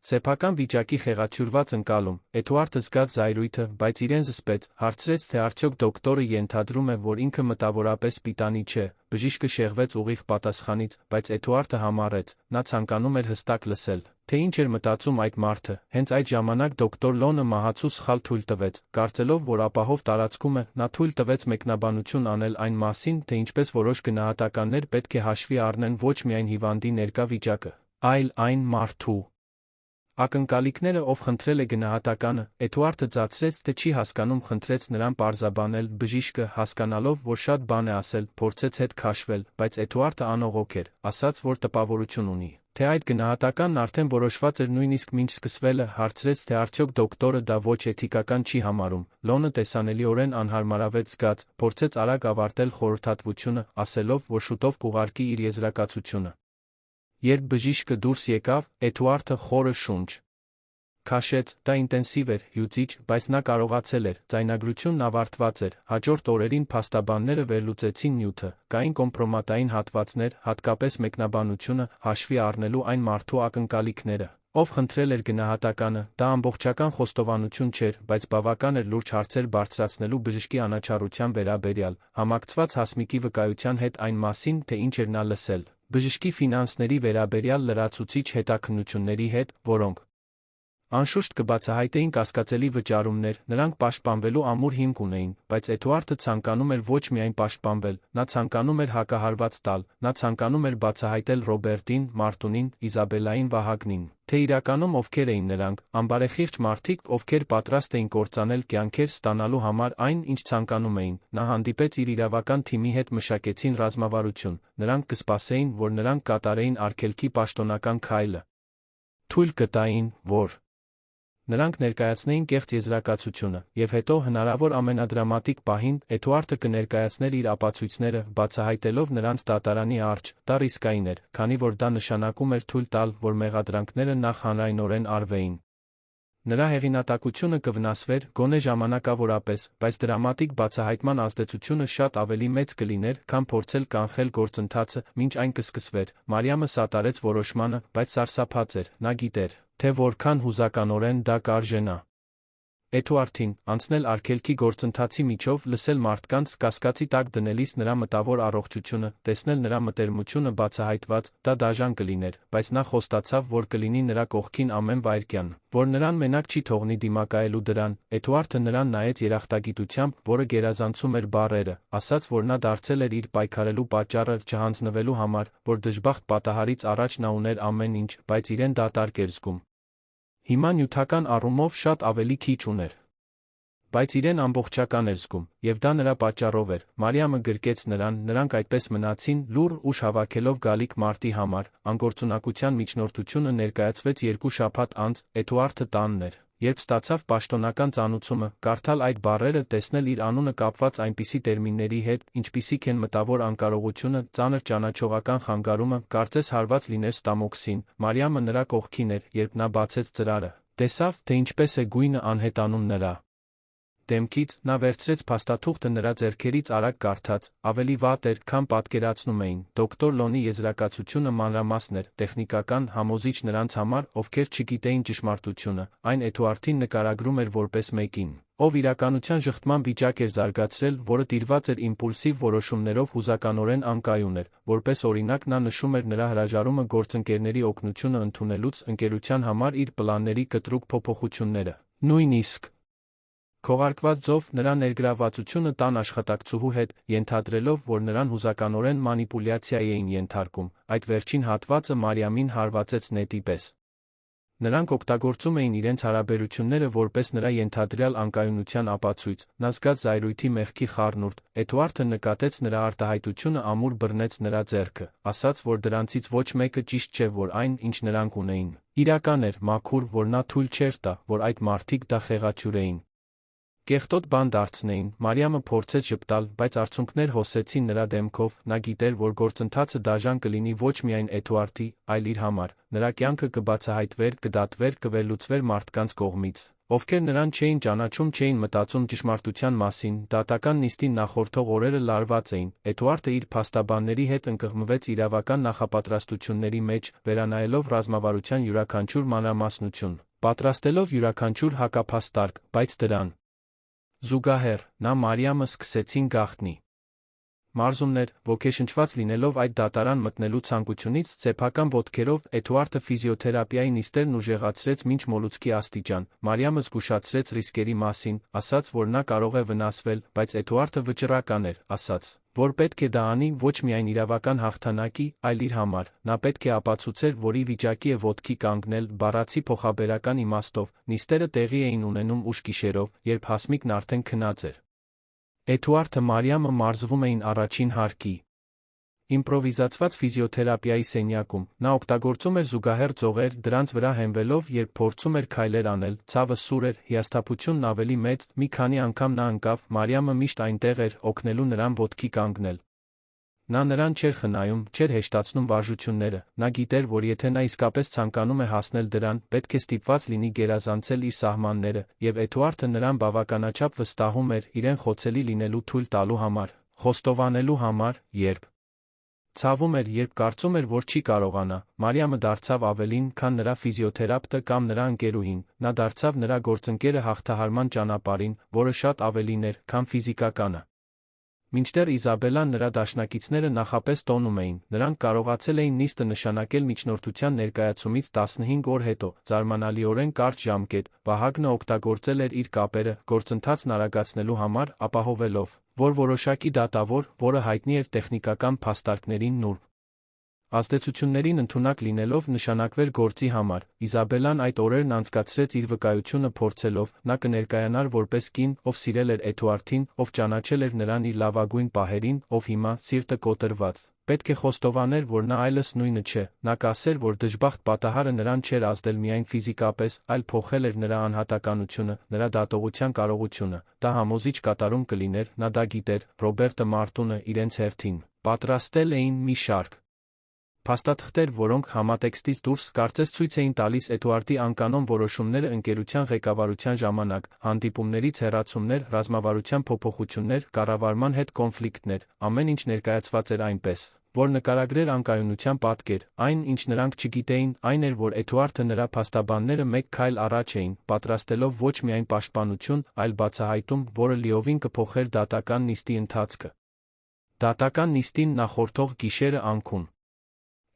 սեփական վիճակի խեղաթյուրված ընկալում, Էդուարդը զգաց զայրույթը, բայց իրեն զսպեց, հարցրեց, թե արդյոք դոկտորը ենթադրում է, որ ինքը մտավորապես պիտանի չէ, բժիշկը շեղվեց ուղիղ պատասխանից, բայց Էդուարդը համառեց, նա ցանկանում էր հստակ լսել, թե ինչ էր մտածում այդ մարդը, հենց այդ ժամանակ դոկտոր Լոնը մահացու սխալ թույլ տվեց, կարծելով, որ ապահով տարածքում է, նա թույլ տվեց մեկնաբանություն անել այն մասին, թե ինչպես որոշ գնահատականներ պետք է հաշվի առնեն ոչ միայն հիվանդի ներկա վիճակը, այլ այն մարդու Ակնկալիքները ով խնդրել է գնահատականը, Էդուարդը ձացրեց, թե չի հասկանում, խնդրեց նրան պարզաբանել, բժիշկը, հասկանալով, որ շատ բան է ասել, փորձեց հետ քաշվել, բայց Էդուարդը անողոք էր, ասաց, որ տպավորություն ունի, թե այդ գնահատականն արդեն որոշված էր նույնիսկ մինչ սկսվելը, հարցրեց, թե արդյոք դոկտորը դա ոչ էթիկական չի համարում, Լոնը տեսանելիորեն անհարմարավետ զգաց, փորձեց արագ ավարտել խորհրդատվությունը, ասելով, որ շուտով կուղարկի իր եզրակացությունը։ Երբ բժիշկը դուրս եկավ, Էդուարդը խորը շունչ քաշեց, դա ինտենսիվ էր, հյուծիչ, բայց նա կարողացել էր, ձայնագրությունն ավարտված էր, հաջորդ օրերին փաստաբանները վերլուծեցին նյութը, կային կոմպրոմատային հատվածներ, հատկապես մեկնաբանությունը, հաշվի առնելու այն մարդու ակնկալիքները, ով խնդրել էր գնահատականը, դա ամբողջական խոստովանություն չէր, բայց բավական էր լուրջ հարցեր բարձրացնելու բժշկի անաչառության վերաբերյալ, համակցված Հասմիկի վկայության հետ այն մասին, թե ինչ էր նա լսել, բժշկի ֆինանսների վերաբերյալ լրացուցիչ հետաքննությունների հետ, որոնք անշուշտ կբացահայտեին կասկածելի վճարումներ, նրանք պաշտպանվելու ամուր հիմք ունեին, բայց Էդուարդը ցանկանում էր ոչ միայն պաշտպանվել, նա ցանկանում էր հակահարված տալ, նա ցանկանում էր բացահայտել Ռոբերտին, Մարտունին, Իզաբելային, Վահագնին, թե իրականում ովքեր էին նրանք, ամբարեխիղճ մարդիկ, ովքեր պատրաստ էին կործանել կյանքեր ստանալու համար այն, ինչ ցանկանում էին, նա հանդիպեց իր իրավական թիմի հետ մշակեցին ռազմավարություն, նրանք կսպասեին, որ նրանք կատարեին արգելքի պաշտոնական քայլը, թույլ կտային, որ նրանք ներկայացնեին կեղծ եզրակացությունը, եւ հետո հնարավոր ամենադրամատիկ պահին Էդուարդը կներկայացներ իր ապացույցները, բացահայտելով նրանց դատարանի առջ, դա ռիսկային էր, քանի որ դա նշանակում էր թույլ տալ, որ մեղադրանքները նախ հանրայնորեն արվեին։ Նրա հեղինակությունը կվնասվեր, գոնե ժամանակավորապես, բայց դրամատիկ բացահայտման ազդեցությունը շատ ավելի մեծ կլիներ, քան փորձել կանխել գործընթացը, մինչ այն կսկսվեր։ Մարիամը սատարեց որոշմանը, բայց սարսափած էր, նա գիտեր, թե որքան հուզականորեն դա կարժենա Էդուարդին, անցնել արգելքի գործընթացի միջով, լսել մարդկանց, կասկածի տակ դնելիս նրա մտավոր առողջությունը, տեսնել նրա մտերմությունը բացահայտված, դա դաժան կլիներ, բայց նա խոստացավ, որ կլինի նրա կողքին ամեն վայրկյան, որ նրան մենակ չի թողնի դիմակայելու դրան, Էդուարդը նրան նայեց երախտագիտությամբ, որը գերազանցում էր բառերը, ասաց, որ նա դարձել էր իր պայքարելու պատճառը, չհանձնվելու համար, որ դժբախտ պատահարից առաջ նա ուներ ամեն ինչ, բայց իրեն դատարկ էր զգում։ Հիմա նյութական առումով շատ ավելի քիչ ուներ, բայց իրեն ամբողջական էր զգում, եւ դա նրա պատճառով էր։ Մարիամը գրկեց նրան, նրանք այդպես մնացին, լուռ ուշ հավաքելով գալիք մարտի համար, անգործունակության միջնորդությունը ներկայացվեց 2 շաբաթ անց, Էդուարդը տանն էր, երբ ստացավ պաշտոնական ծանուցումը, կարդալ այդ բառերը, տեսնել իր անունը կապված այնպիսի տերմինների հետ, ինչպիսիք են մտավոր անկարողությունը, ծանր ճանաչողական խանգարումը, կարծես հարված լիներ ստամոքսին, Մարիամը նրա կողքին էր, երբ նա բացեց ծրարը, տեսավ, թե ինչպես է գույնը անհետանում նրա դեմքից, նա վերցրեց փաստաթուղթը նրա ձեռքերից արագ կարդաց, ավելի վատ էր, քան պատկերացնում էին, դոկտոր Լոնի եզրակացությունը մանրամասն էր, տեխնիկական, համոզիչ նրանց համար, ովքեր չգիտեին ճշմարտությունը, այն Էդուարդին նկարագրում էր որպես մեկին, ով իրականության շղթման վիճակ էր զարգացրել, որը տիրված էր իմպուլսիվ որոշումներով հուզականորեն անկայուն էր, որպես օրինակ նա նշում էր նրա հրաժարումը գործընկերների օգնությունը ընդունելուց, ընկերության համար իր պլանների կտրուկ փոփոխությունները, նույնիսկ քողարկված ձով նրա ներգրավվածությունը տան աշխատակցուհու հետ, ենթադրելով, որ նրան հուզականորեն մանիպուլյացիայի էին ենթարկում, այդ վերջին հատվածը Մարիամին հարվածեց նետի պես։ Նրանք օգտագործում էին իրենց հարաբերությունները որպես նրա ենթադրյալ անկայունության ապացույց, նա զգաց զայրույթի մեղքի խառնուրդ, Էդուարդը նկատեց նրա արտահայտությունը ամուր բռնեց նրա ձեռքը, ասաց, որ դրանցից ոչ մեկը ճիշտ չէ, որ այն, ինչ նրանք ունեին, իրական էր, մաքուր, որ նա թույլ չէր տա, որ այդ մարդիկ դա խեղաթյուրեին։ Կեղտոտ բան դարձնեին, Մարիամը փորձեց ժպտալ, բայց արցունքներ հոսեցին նրա դեմքով, նա գիտեր, որ գործընթացը դաժան կլինի ոչ միայն Էդուարդի, այլ իր համար, նրա կյանքը կբացահայտվեր, կդատվեր, կվերլուծվեր մարդկանց կողմից, ովքեր նրան չէին ճանաչում, չէին մտածում ճշմարտության մասին, դատական նիստին նախորդող օրերը լարված էին, Էդուարդը իր փաստաբանների հետ ընկղմվեց իրավական նախապատրաստությունների մեջ, վերանայելով ռազմավարության յուրաքանչյուր մանրամասնություն, պատրաստելով յուրաքանչյուր հակափաստարկ, բայց դրան զուգահեռ, նա Մարիամը սկսեցին գաղտնի մարզումներ, ոգեշնչված լինելով այդ դատարան մտնելու ցանկությունից, սեփական ոտքերով Էդուարդը ֆիզիոթերապիայի նիստերն ուժեղացրեց մինչ մոլուցքի աստիճան, Մարիամը զգուշացրեց ռիսկերի մասին, ասաց, որ նա կարող է վնասվել, բայց Էդուարդը վճռական էր, ասաց, որ պետք է դա անի ոչ միայն իրավական հաղթանակի, այլ իր համար, նա պետք է ապացուցեր, որ ի վիճակի է ոտքի կանգնել, բառացի փոխաբերական իմաստով, նիստերը տեղի էին ունենում ուշ գիշերով, երբ Հասմիկն արդեն քնած էր։ Էդուարդը Մարիամը մարզվում էին առաջին հարկի իմպրովիզացված ֆիզիոթերապիայի սենյակում, նա օգտագործում էր զուգահեռ ձողեր, դրանց վրա հենվելով, երբ փորձում էր քայլեր անել, ցավը սուր էր, հիասթափությունն ավելի մեծ, մի քանի անգամ նա ընկավ, Մարիամը միշտ այնտեղ էր, օգնելու նրան ոտքի կանգնել։ Նա նրան չէր խնայում, չէր հեշտացնում վարժությունները, նա գիտեր, որ եթե նա իսկապես ցանկանում է հասնել դրան, պետք է ստիպված լինի գերազանցել իր սահմանները, եւ Էդուարդը նրան բավականաչափ վստահում էր իրեն խոցելի լինելու թույլ տալու համար, խոստովանելու համար, երբ ցավում էր, երբ կարծում էր, որ չի կարողանա, Մարիամը դարձավ ավելին, քան նրա ֆիզիոթերապևտը կամ նրա ընկերուհին, նա դարձավ նրա գործընկերը հաղթահարման ճանապարհին, որը շատ ավելին էր, քան ֆիզիկականը։ Մինչդեռ Իզաբելան նրա դաշնակիցները նախապես տոնում էին, նրանք կարողացել էին նիստը նշանակել միջնորդության ներկայացումից 15 օր հետո, զարմանալիորեն կարճ ժամկետ, Վահագնը օգտագործել էր իր կապերը, գործընթացն արագացնելու համար, ապահովելով, որ որոշակի դատավոր, որը հայտնի էր տեխնիկական փաստարկներին նուրբ ազդեցություններին ընդունակ լինելով նշանակվեր գործի համար, Իզաբելան այդ օրերն անցկացրեց իր վկայությունը փորձելով, նա կներկայանար որպես կին, ով սիրել էր Էդուարդին, ով ճանաչել էր նրան իր լավագույն պահերին, ով հիմա, սիրտը կոտրված, պետք է խոստովաներ, որ նա այլս նույնը չէ, նա կասեր, որ դժբախտ պատահարը նրան չէր ազդել միայն ֆիզիկապես, այլ փոխել էր նրա անհատականությունը, նրա դատողության կարողությունը, դա համոզիչ կատարում կլիներ, նա դա գիտեր, Ռոբերտը Մարտունը իրենց հերթին պատրաստել էին մի շարք փաստաթղթեր, որոնք համատեքստից դուրս կարծես ցույց էին տալիս Էդուարդի անկանոն որոշումները ընկերության ղեկավարության ժամանակ, հանդիպումներից հեռացումներ, ռազմավարության փոփոխություններ, կառավարման հետ կոնֆլիկտներ, ամեն ինչ ներկայացված էր այնպես, որ նկարագրեր անկայունության պատկեր, այն, ինչ նրանք չգիտեին, այն էր, որ Էդուարդը նրա փաստաբանները մեկ քայլ առաջ էին, պատրաստելով ոչ միայն պաշտպանություն, այլ բացահայտում, որը լիովին կփոխեր դատական նիստի ընթացքը։ Դատական նիստին նախորդող գիշերը անքուն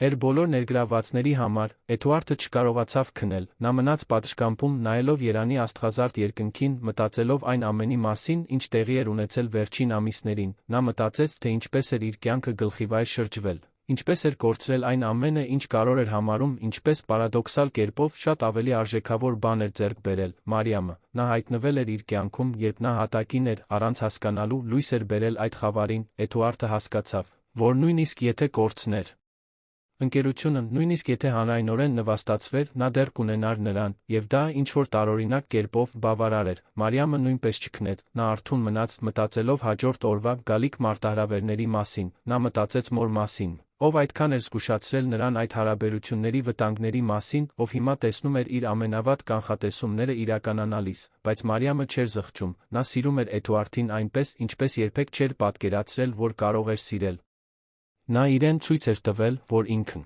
էր բոլոր ներգրավվածների համար, Էդուարդը չկարողացավ քնել, նա մնաց պատշգամբում, նայելով Երանի աստղազարդ երկնքին, մտածելով այն ամենի մասին, ինչ տեղի էր ունեցել վերջին ամիսներին, նա մտածեց, թե ինչպես էր իր կյանքը գլխիվայր շրջվել, ինչպես էր կորցրել այն ամենը, ինչ կարոր էր համարում, ինչպես պարադոքսալ կերպով շատ ավելի արժեքավոր բան էր ձեռք բերել, Մարիամը, նա հայտնվել էր իր կյանքում, երբ նա հատակին էր, առանց հասկանալու, լույս էր բերել այդ խավարին, Էդուարդը հասկացավ, որ նույնիսկ եթե կորցներ ընկերությունը, նույնիսկ եթե հանրայնորեն նվաստացվեր, նա դեռ կունենար նրան, եւ դա ինչ-որ տարօրինակ կերպով բավարար էր, Մարիամը նույնպես չքնեց, նա արթուն մնաց, մտածելով հաջորդ օրվա գալիք մարտահրավերների մասին, նա մտածեց մոր մասին, ով այդքան էր զգուշացրել նրան այդ հարաբերությունների վտանգների մասին, ով հիմա տեսնում էր իր ամենավատ կանխատեսումները իրականանալիս, բայց Մարիամը չէր զղջում, նա սիրում էր Էդուարդին այնպես, ինչպես երբեք չէր պատկերացրել, որ կարող էր սիրել։ Նա իրեն ցույց էր տվել, որ ինքն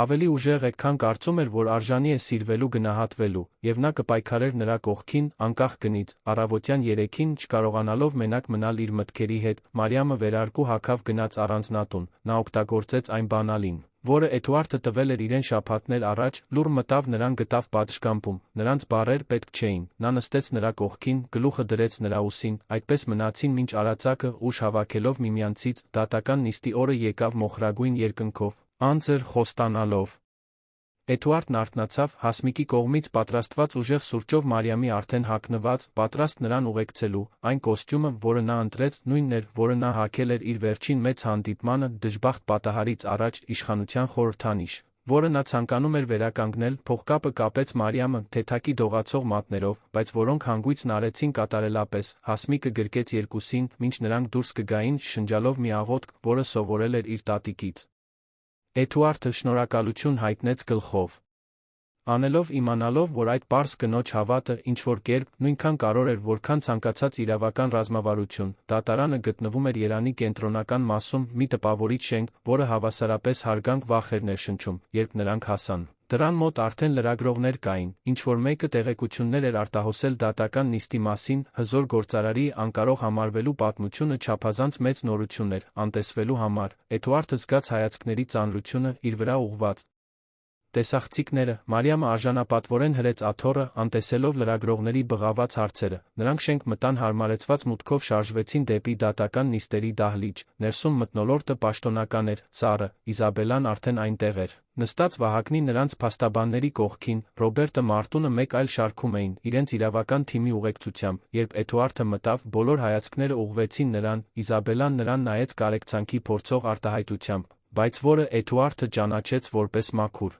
ավելի ուժեղ է, քան կարծում էր, որ արժանի է սիրվելու գնահատվելու, եւ նա կպայքարեր նրա կողքին, անկախ գնից, առավոտյան 3-ին չկարողանալով մենակ մնալ իր մտքերի հետ, Մարիամը վերարկու հագավ գնաց առանձնատուն, նա օգտագործեց այն բանալին, որը Էդուարդը տվել էր իրեն շաբաթներ առաջ, լուռ մտավ նրան գտավ պատշգամբում, նրանց բառեր պետք չէին, նա նստեց նրա կողքին, գլուխը դրեց նրա ուսին, այդպես մնացին մինչ արածակը ուժ հավաքելով միմյանցից, դատական նիստի օրը եկավ մոխրագույն երկնքով, անձր խոստանալով։ Էդուարդն արթնացավ, Հասմիկի կողմից պատրաստված ուժեղ սուրճով Մարիամի արդեն հագնված, պատրաստ նրան ուղեկցելու, այն կոստյումը, որը նա ընտրեց, նույնն էր, որը նա հագել էր իր վերջին մեծ հանդիպմանը, դժբախտ պատահարից առաջ, իշխանության խորհրդանիշ, որը նա ցանկանում էր վերականգնել, փողկապը կապեց Մարիամը, թեթակի դողացող մատներով, բայց որոնք հանգույցն արեցին կատարելապես, Հասմիկը գրկեց երկուսին, մինչ նրանք դուրս կգային, շնջալով մի աղոթք, որը սովորել էր իր տատիկից։ Էդուարդը շնորհակալություն հայտնեց գլխով։ Անելով իմանալով, որ այդ պարզ կնոջ հավատը, ինչ-որ կերպ, նույնքան կարևոր էր, որքան ցանկացած իրավական ռազմավարություն, դատարանը գտնվում էր Երանի կենտրոնական մասում, մի տպավորիչ շենք, որը հավասարապես հարգանք վախ էր ներշնչում, երբ նրանք հասան Դրան մոտ արդեն լրագրողներ կային, ինչ-որ մեկը տեղեկություններ էր արտահոսել դատական նիստի մասին, հզոր գործարարի անկարող համարվելու պատմությունը չափազանց մեծ նորություն էր, անտեսվելու համար, Էդուարդը զգաց հայացքների ծանրությունը իր վրա ուղղված։ Տեսախցիկները, Մարիամը արժանապատվորեն հրեց աթոռը, անտեսելով լրագրողների բղաված հարցերը, նրանք շենք մտան հարմարեցված մուտքով շարժվեցին դեպի դատական նիստերի դահլիճ, ներսում մթնոլորտը պաշտոնական էր, սառը, Իզաբելլան արդեն այնտեղ էր, նստած Վահագնի նրանց փաստաբանների կողքին, Ռոբերտը Մարտունը մեկ այլ շարքում էին, իրենց իրավական թիմի ուղեկցությամբ, երբ Էդուարդը մտավ, բոլոր հայացքները ուղղվեցին նրան, Իզաբելլան նրան նայեց կարեկցանքի փորձող արտահայտությամբ, բայց որը Էդուարդը ճանաչեց որպես մաքուր։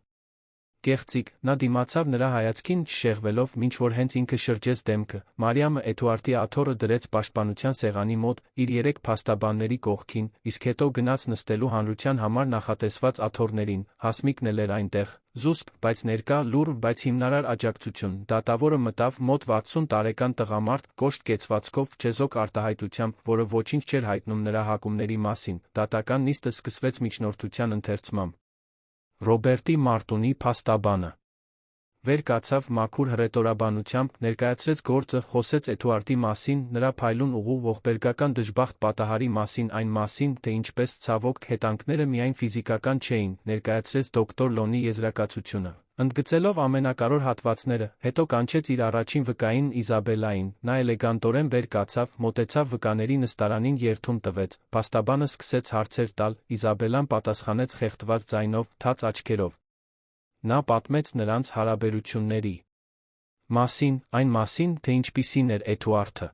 Կեղծիք, նա դիմացավ նրա հայացքին չշեղվելով, մինչ որ հենց ինքը շրջեց դեմքը, Մարիամը Էդուարդի աթոռը դրեց պաշտպանության սեղանի մոտ, իր 3 փաստաբանների կողքին, իսկ հետո գնաց նստելու հանրության համար նախատեսված աթոռներին, Հասմիկն էլ էր այնտեղ, զուսպ, բայց ներկա, լուռ, բայց հիմնարար աջակցություն, դատավորը մտավ մոտ 60 տարեկան տղամարդ, կոշտ կեցվածքով, չեզոք արտահայտությամբ, որը ոչինչ չէր հայտնում նրա հակումների մասին, դատական նիստը սկսվեց միջնորդության ընթերցմամբ։ Ռոբերտի Մարտունի փաստաբանը վեր կացավ մաքուր հռետորաբանությամբ, ներկայացրեց գործը, խոսեց Էդուարդի մասին, նրա փայլուն ուղու ողբերգական դժբախտ պատահարի մասին, այն մասին, թե ինչպես ցավոք հետանքները միայն ֆիզիկական չէին, ներկայացրեց դոկտոր Լոնի եզրակացությունը, ընդգծելով ամենակարևոր հատվածները, հետո կանչեց իր առաջին վկային Իզաբելլային, նա էլեգանտորեն վեր կացավ, մոտեցավ վկաների նստարանին երթում տվեց, փաստաբանը սկսեց հարցեր տալ, Իզաբելլան պատասխանեց խեղդված ձայնով, թաց աչքերով։ Նա պատմեց նրանց հարաբերությունների մասին, այն մասին, թե ինչպիսին էր Էդուարդը։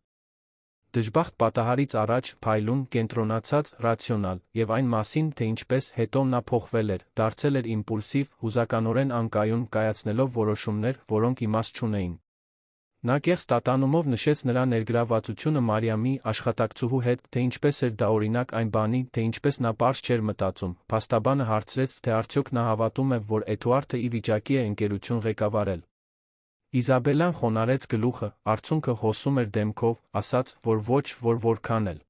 Դժբախտ պատահարից առաջ, փայլուն, կենտրոնացած, ռացիոնալ, եւ այն մասին, թե ինչպես հետո նա փոխվել էր, դարձել էր իմպուլսիվ, հուզականորեն անկայուն, կայացնելով որոշումներ, որոնք իմաստ չունեին։ Նա կեղծ տատանումով նշեց նրա ներգրավվածությունը Մարիամի աշխատակցուհու հետ, թե ինչպես էր դա օրինակ այն բանի, թե ինչպես նա պարզ չէր մտածում, փաստաբանը հարցրեց, թե արդյոք նա հավատում է, որ Էդուարդը ի վիճակի է ընկերություն ղեկավարել։ Իզաբելլան խոնարհեց գլուխը, արցունքը հոսում էր դեմքով, ասաց, որ ոչ, որ որքան էլ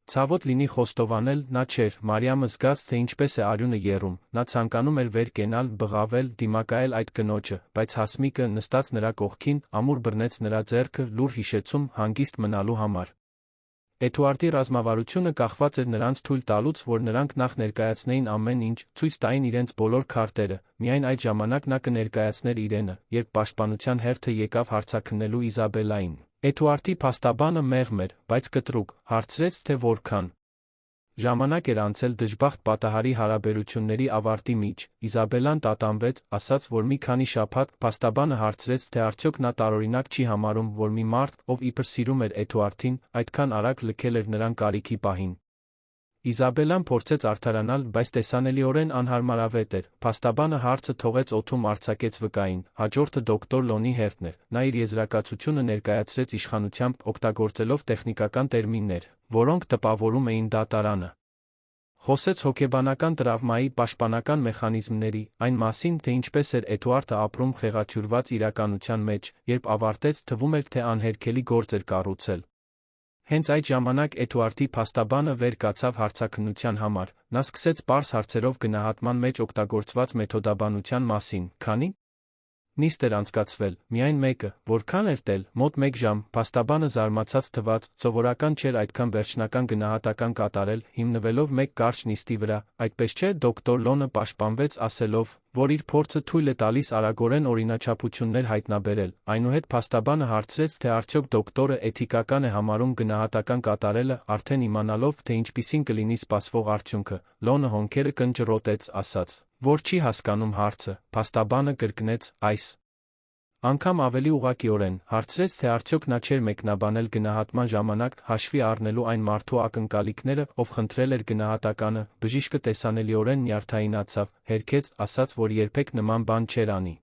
ցավոտ լինի խոստովանել, նա չէր, Մարիամը զգաց, թե ինչպես է արյունը եռում, նա ցանկանում էր վեր կենալ, բղավել, դիմակայել այդ կնոջը, բայց Հասմիկը, նստած նրա կողքին, ամուր բռնեց նրա ձեռքը, լուր հիշեցում, հանգիստ մնալու համար։ Էդուարդի ռազմավարությունը կախված էր նրանց թույլ տալուց, որ նրանք նախ ներկայացնեին ամեն ինչ, ցույց տային իրենց բոլոր քարտերը, միայն այդ ժամանակ նա կներկայացներ իրենը, երբ պաշտպանության հերթը եկավ հարցաքննելու Իզաբելլային։ Էդուարդի փաստաբանը մեղմ էր, բայց կտրուկ, հարցրեց, թե որքան ժամանակ էր անցել դժբախտ պատահարի հարաբերությունների ավարտի միջ, Իզաբելլան տատանվեց, ասաց, որ մի քանի շաբաթ, փաստաբանը հարցրեց, թե արդյոք նա տարօրինակ չի համարում, որ մի մարդ, ով իբր սիրում էր Էդուարդին, այդքան արագ լքել էր նրան կարիքի պահին։ Իզաբելլան փորձեց արդարանալ, բայց տեսանելիորեն անհարմարավետ էր, փաստաբանը հարցը թողեց օդում արձակեց վկային, հաջորդը դոկտոր Լոնի հերթն էր, նա իր եզրակացությունը ներկայացրեց իշխանությամբ, օգտագործելով տեխնիկական տերմիններ, որոնք տպավորում էին դատարանը։ Խոսեց հոգեբանական տրավմայի պաշտպանական մեխանիզմների, այն մասին, թե ինչպես էր Էդուարդը ապրում խեղաթյուրված իրականության մեջ, երբ ավարտեց, թվում էր, թե անհերքելի գործ էր կառուցել։ Հենց այդ ժամանակ Էդուարդի փաստաբանը վեր կացավ հարցաքննության համար, նա սկսեց պարզ հարցերով գնահատման մեջ օգտագործված մեթոդաբանության մասին, քանի նիստ էր անցկացվել, միայն մեկը, որքան էր տել, մոտ 1 ժամ, փաստաբանը զարմացած թվաց, սովորական չէր այդքան վերջնական գնահատական կատարել, հիմնվելով մեկ կարճ նիստի վրա, այդպես չէ, դոկտոր Լոնը պաշտպանվեց ասելով, որ իր փորձը թույլ է տալիս արագորեն օրինաչափություններ հայտնաբերել, այնուհետ փաստաբանը հարցրեց, թե արդյոք դոկտորը էթիկական է համարում գնահատական կատարելը, արդեն իմանալով, թե ինչպիսին կլինի սպասվող արդյունքը, Լոնը հոնքերը կնճռոտեց, ասաց, որ չի հասկանում հարցը, փաստաբանը կրկնեց, այս անգամ ավելի ուղղակիորեն, հարցրեց, թե արդյոք նա չէր մեկնաբանել գնահատման ժամանակ, հաշվի առնելու այն մարդու ակնկալիքները, ով խնդրել էր գնահատականը, բժիշկը տեսանելիորեն նյարդայնացավ, հերքեց, ասաց, որ երբեք նման բան չէր անի։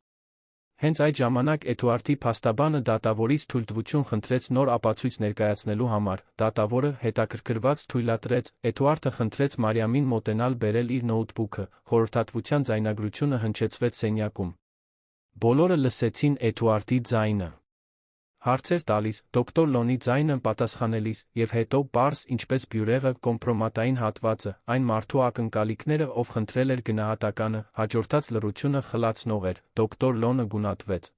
Հենց այդ ժամանակ Էդուարդի փաստաբանը դատավորից թույլտվություն խնդրեց նոր ապացույց ներկայացնելու համար, դատավորը, հետաքրքրված, թույլատրեց, Էդուարդը խնդրեց Մարիամին մոտենալ բերել իր նոութբուքը, խորհրդատվության ձայնագրությունը հնչեցվեց սենյակում։ Բոլորը լսեցին Էդուարդի ձայնը։ Հարցեր տալիս, դոկտոր Լոնի ձայնը պատասխանելիս, և հետո պարզ, ինչպես բյուրեղը, կոմպրոմատային հատվածը, այն մարդու ակնկալիքները, ով խնդրել էր գնահատականը, հաջորդած լռությունը խլացնող էր, դոկտոր Լոնը գունատվեց։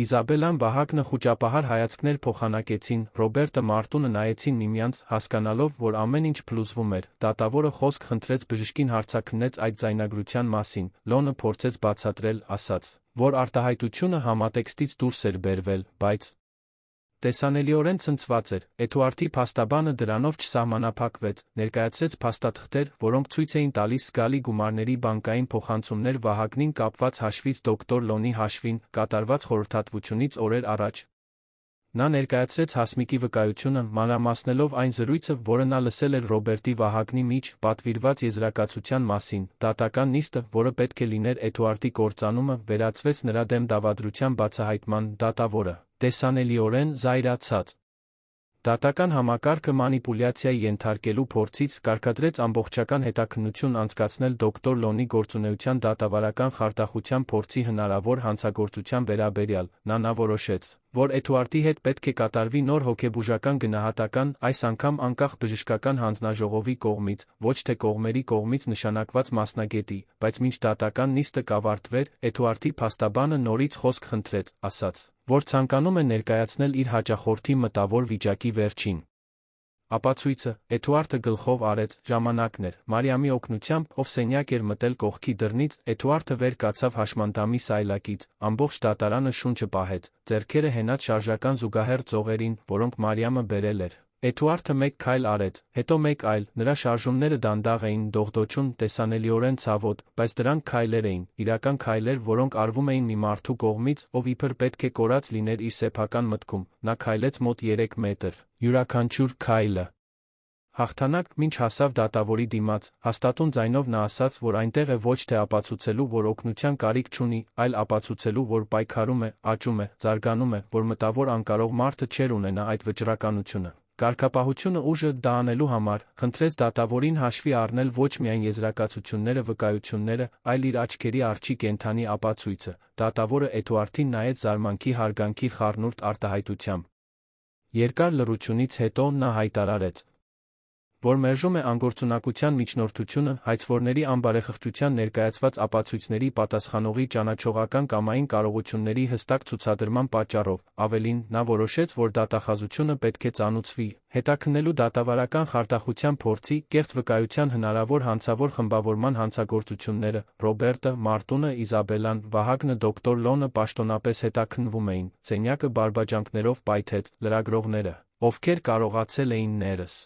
Իզաբելան Վահագնը խուճապահար հայացքներ փոխանակեցին, Ռոբերտը Մարտունը նայեցին միմյանց, հասկանալով, որ ամեն ինչ փլուզվում էր, դատավորը խոսք խնդրեց բժշկին հարցաքննեց այդ ձայնագրության մասին, Լոնը փորձեց բացատրել, ասաց, որ արտահայտությունը համատեքստից դուրս էր բերվել, բայց տեսանելիորեն ցնցված էր, Էդուարդի փաստաբանը դրանով չսահմանափակվեց, ներկայացրեց փաստաթղթեր, որոնք ցույց էին տալիս զգալի գումարների բանկային փոխանցումներ Վահագնին կապված հաշվից դոկտոր Լոնի հաշվին, կատարված խորհրդատվությունից օրեր առաջ։ Նա ներկայացրեց Հասմիկի վկայությունը, մանրամասնելով այն զրույցը, որը նա լսել էր Ռոբերտի Վահագնի միջ պատվիրված եզրակացության մասին, դատական նիստը, որը պետք է լիներ Էդուարդի կործանումը, վերածվեց նրա դեմ դավադրության բացահայտման, դատավորը, տեսանելիորեն զայրացած։ Դատական համակարգը մանիպուլյացիայի ենթարկելու փորձից կարգադրեց ամբողջական հետաքննություն անցկացնել դոկտոր Լոնի գործունեության դատավարական խարդախության փորձի հնարավոր հանցագործության վերաբերյալ, նա որոշեց, որ Էդուարդի հետ պետք է կատարվի նոր հոգեբուժական գնահատական, այս անգամ անկախ բժշկական հանձնաժողովի կողմից, ոչ թե կողմերի կողմից նշանակված մասնագետի, բայց մինչ դատական նիստը կավարտվեր, Էդուարդի փաստաբանը նորից խոսք խնդրեց, ասաց, որ ցանկանում է ներկայացնել իր հաճախորդի մտավոր վիճակի վերջին ապացույցը, Էդուարդը գլխով արեց, ժամանակն էր, Մարիամի օգնությամբ, ով սենյակ էր մտել կողքի դռնից, Էդուարդը վեր կացավ հաշմանդամի սայլակից, ամբողջ դատարանը շունչը պահեց, ձեռքերը հենած շարժական զուգահեռ ծողերին, որոնք Մարիամը բերել էր։ Էդուարդը մեկ քայլ արեց, հետո մեկ այլ, նրա շարժումները դանդաղ էին, դողդոջուն, տեսանելիորեն ցավոտ, բայց դրանք քայլեր էին, իրական քայլեր, որոնք արվում էին մի մարդու կողմից, ով իբր պետք է կորած լիներ իր սեփական մտքում, նա քայլեց մոտ 3 մետր, յուրաքանչյուր քայլը հաղթանակ, մինչ հասավ դատավորի դիմաց, հաստատուն ձայնով նա ասաց, որ այնտեղ է ոչ թե ապացուցելու, որ օգնության կարիք չունի, այլ ապացուցելու, որ պայքարում է, աճում է, զարգանում է, որ մտավոր անկարող մարդը չէր ունենա այդ վճռականությունը։ Կարգապահությունը ուժը դա անելու համար, խնդրեց դատավորին հաշվի առնել ոչ միայն եզրակացությունները վկայությունները, այլ իր աչքերի առջի կենդանի ապացույցը, դատավորը Էդուարդին նայեց զարմանքի հարգանքի խառնուրդ արտահայտությամբ։ Երկար լռությունից հետո նա հայտարարեց, որ մերժում է անգործունակության միջնորդությունը, հայցվորների անբարեխղճության ներկայացված ապացույցների պատասխանողի ճանաչողական կամային կարողությունների հստակ ցուցադրման պատճառով, ավելին, նա որոշեց, որ դատախազությունը պետք է ծանուցվի, հետաքննելու դատավարական խարդախության փորձի, կեղծ վկայության հնարավոր հանցավոր խմբավորման հանցագործությունները, Ռոբերտը, Մարտունը, Իզաբելան, Վահագնը, դոկտոր Լոնը պաշտոնապես հետաքննվում էին, սենյակը բարբաջանքներով պայթեց, լրագրողները, ովքեր կարողացել էին ներս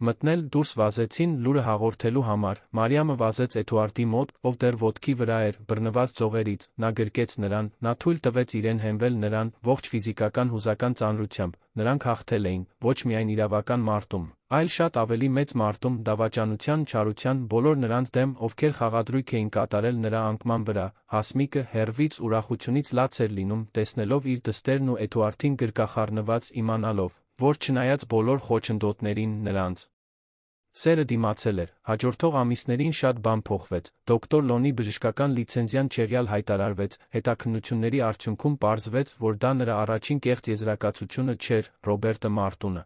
մտնել, դուրս վազեցին լուրը հաղորդելու համար, Մարիամը վազեց Էդուարդի մոտ, ով դեռ ոտքի վրա էր, բռնված ձողերից, նա գրկեց նրան, նա թույլ տվեց իրեն հենվել նրան, ողջ ֆիզիկական հուզական ծանրությամբ, նրանք հաղթել էին, ոչ միայն իրավական մարտում, այլ շատ ավելի մեծ մարտում, դավաճանության, չարության, բոլոր նրանց դեմ, ովքեր խաղադրույք էին կատարել նրա անկման վրա, Հասմիկը հեռվից ուրախությունից լաց էր լինում, տեսնելով իր դստերն ու Էդուարդին գրկախառնված, իմանալով, որ չնայած բոլոր խոչընդոտներին նրանց սերը դիմացել էր, հաջորդող ամիսներին շատ բան փոխվեց, դոկտոր Լոնի բժշկական լիցենզիան չեղյալ հայտարարվեց, հետաքննությունների արդյունքում պարզվեց, որ դա նրա առաջին կեղծ եզրակացությունը չէր, Ռոբերտը Մարտունը։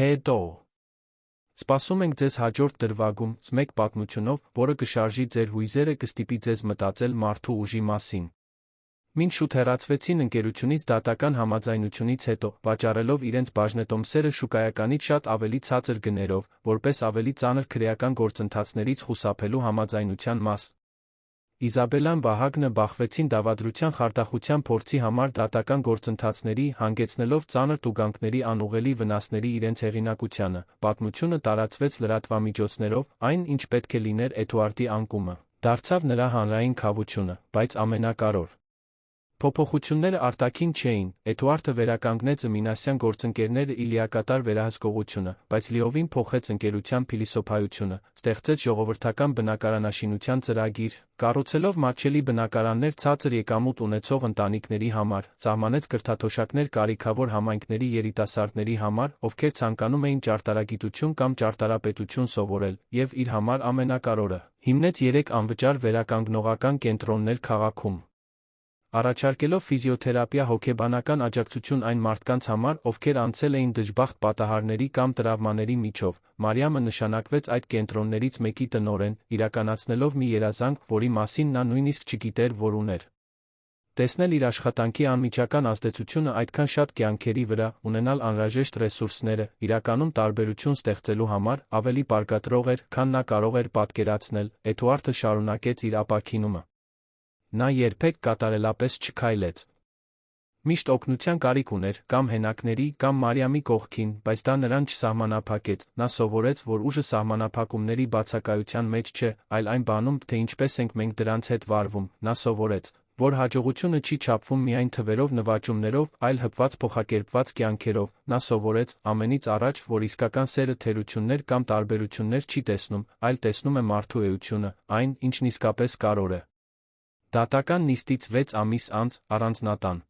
Հետո սպասում ենք ձեզ հաջորդ դրվագում, մեկ պատմությունով, որը կշարժի ձեր հույզերը, կստիպի ձեզ մտածել մարդու ուժի մասին։ Մինչ շուտ հեռացվեցին ընկերությունից դատական համաձայնությունից հետո, վաճառելով իրենց բաժնետոմսերը շուկայականից շատ ավելի ցածր գներով, որպես ավելի ծանր քրեական գործընթացներից խուսափելու համաձայնության մաս։ Իզաբելան Վահագնը բախվեցին դավադրության խարդախության փորձի համար դատական գործընթացների, հանգեցնելով ծանր տուգանքների անուղղելի վնասների իրենց հեղինակությանը, պատմությունը տարածվեց լրատվամիջոցներով, այն, ինչ պետք է լիներ Էդուարդի անկումը, դարձավ նրա հանրային քավությունը, բայց ամենակարևոր փոփոխությունները արտաքին չէին, Էդուարդը վերականգնեց Մինասյան գործընկերները իլիակատար վերահսկողությունը, բայց լիովին փոխեց ընկերության փիլիսոփայությունը, ստեղծեց ժողովրդական բնակարանաշինության ծրագիր, կառուցելով մատչելի բնակարաններ ցածր եկամուտ ունեցող ընտանիքների համար, սահմանեց կրթաթոշակներ կարիքավոր համայնքների երիտասարդների համար, ովքեր ցանկանում էին ճարտարագիտություն կամ ճարտարապետություն սովորել, եւ իր համար ամենակարևորը, հիմնեց 3 անվճար վերականգնողական կենտրոններ քաղաքում։ Առաջարկելով ֆիզիոթերապիա հոգեբանական աջակցություն այն մարդկանց համար, ովքեր անցել էին դժբախտ պատահարների կամ տրավմաների միջով, Մարիամը նշանակվեց այդ կենտրոններից մեկի տնօրեն, իրականացնելով մի երազանք, որի մասին նա նույնիսկ չգիտեր, որ ուներ։ Տեսնել իր աշխատանքի անմիջական ազդեցությունը այդքան շատ կյանքերի վրա, ունենալ անհրաժեշտ ռեսուրսները, իրականում տարբերություն ստեղծելու համար, ավելի պարգատրող էր, քան նա կարող էր պատկերացնել, Էդուարդը շարունակեց իր ապաքինումը։ Նա երբեք կատարելապես չքայլեց։ Միշտ օգնության կարիք ուներ, կամ հենակների, կամ Մարիամի կողքին, բայց դա նրան չսահմանափակեց։ Նա սովորեց, որ ուժը սահմանափակումների բացակայության մեջ չէ, այլ այն բանում, թե ինչպես ենք մենք դրանց հետ վարվում։ Նա սովորեց, որ հաջողությունը չի չափվում միայն թվերով, նվաճումներով, այլ հպված փոխակերպված կյանքերով։ Նա սովորեց, ամենից առաջ, որ իսկական սերը թերություններ կամ տարբերություններ չի տեսնում, այլ տեսնում է մարդու էությունը, այն, ինչն իսկապես կարևոր է։ Դատական նիստից 6 ամիս անց, առանձնատան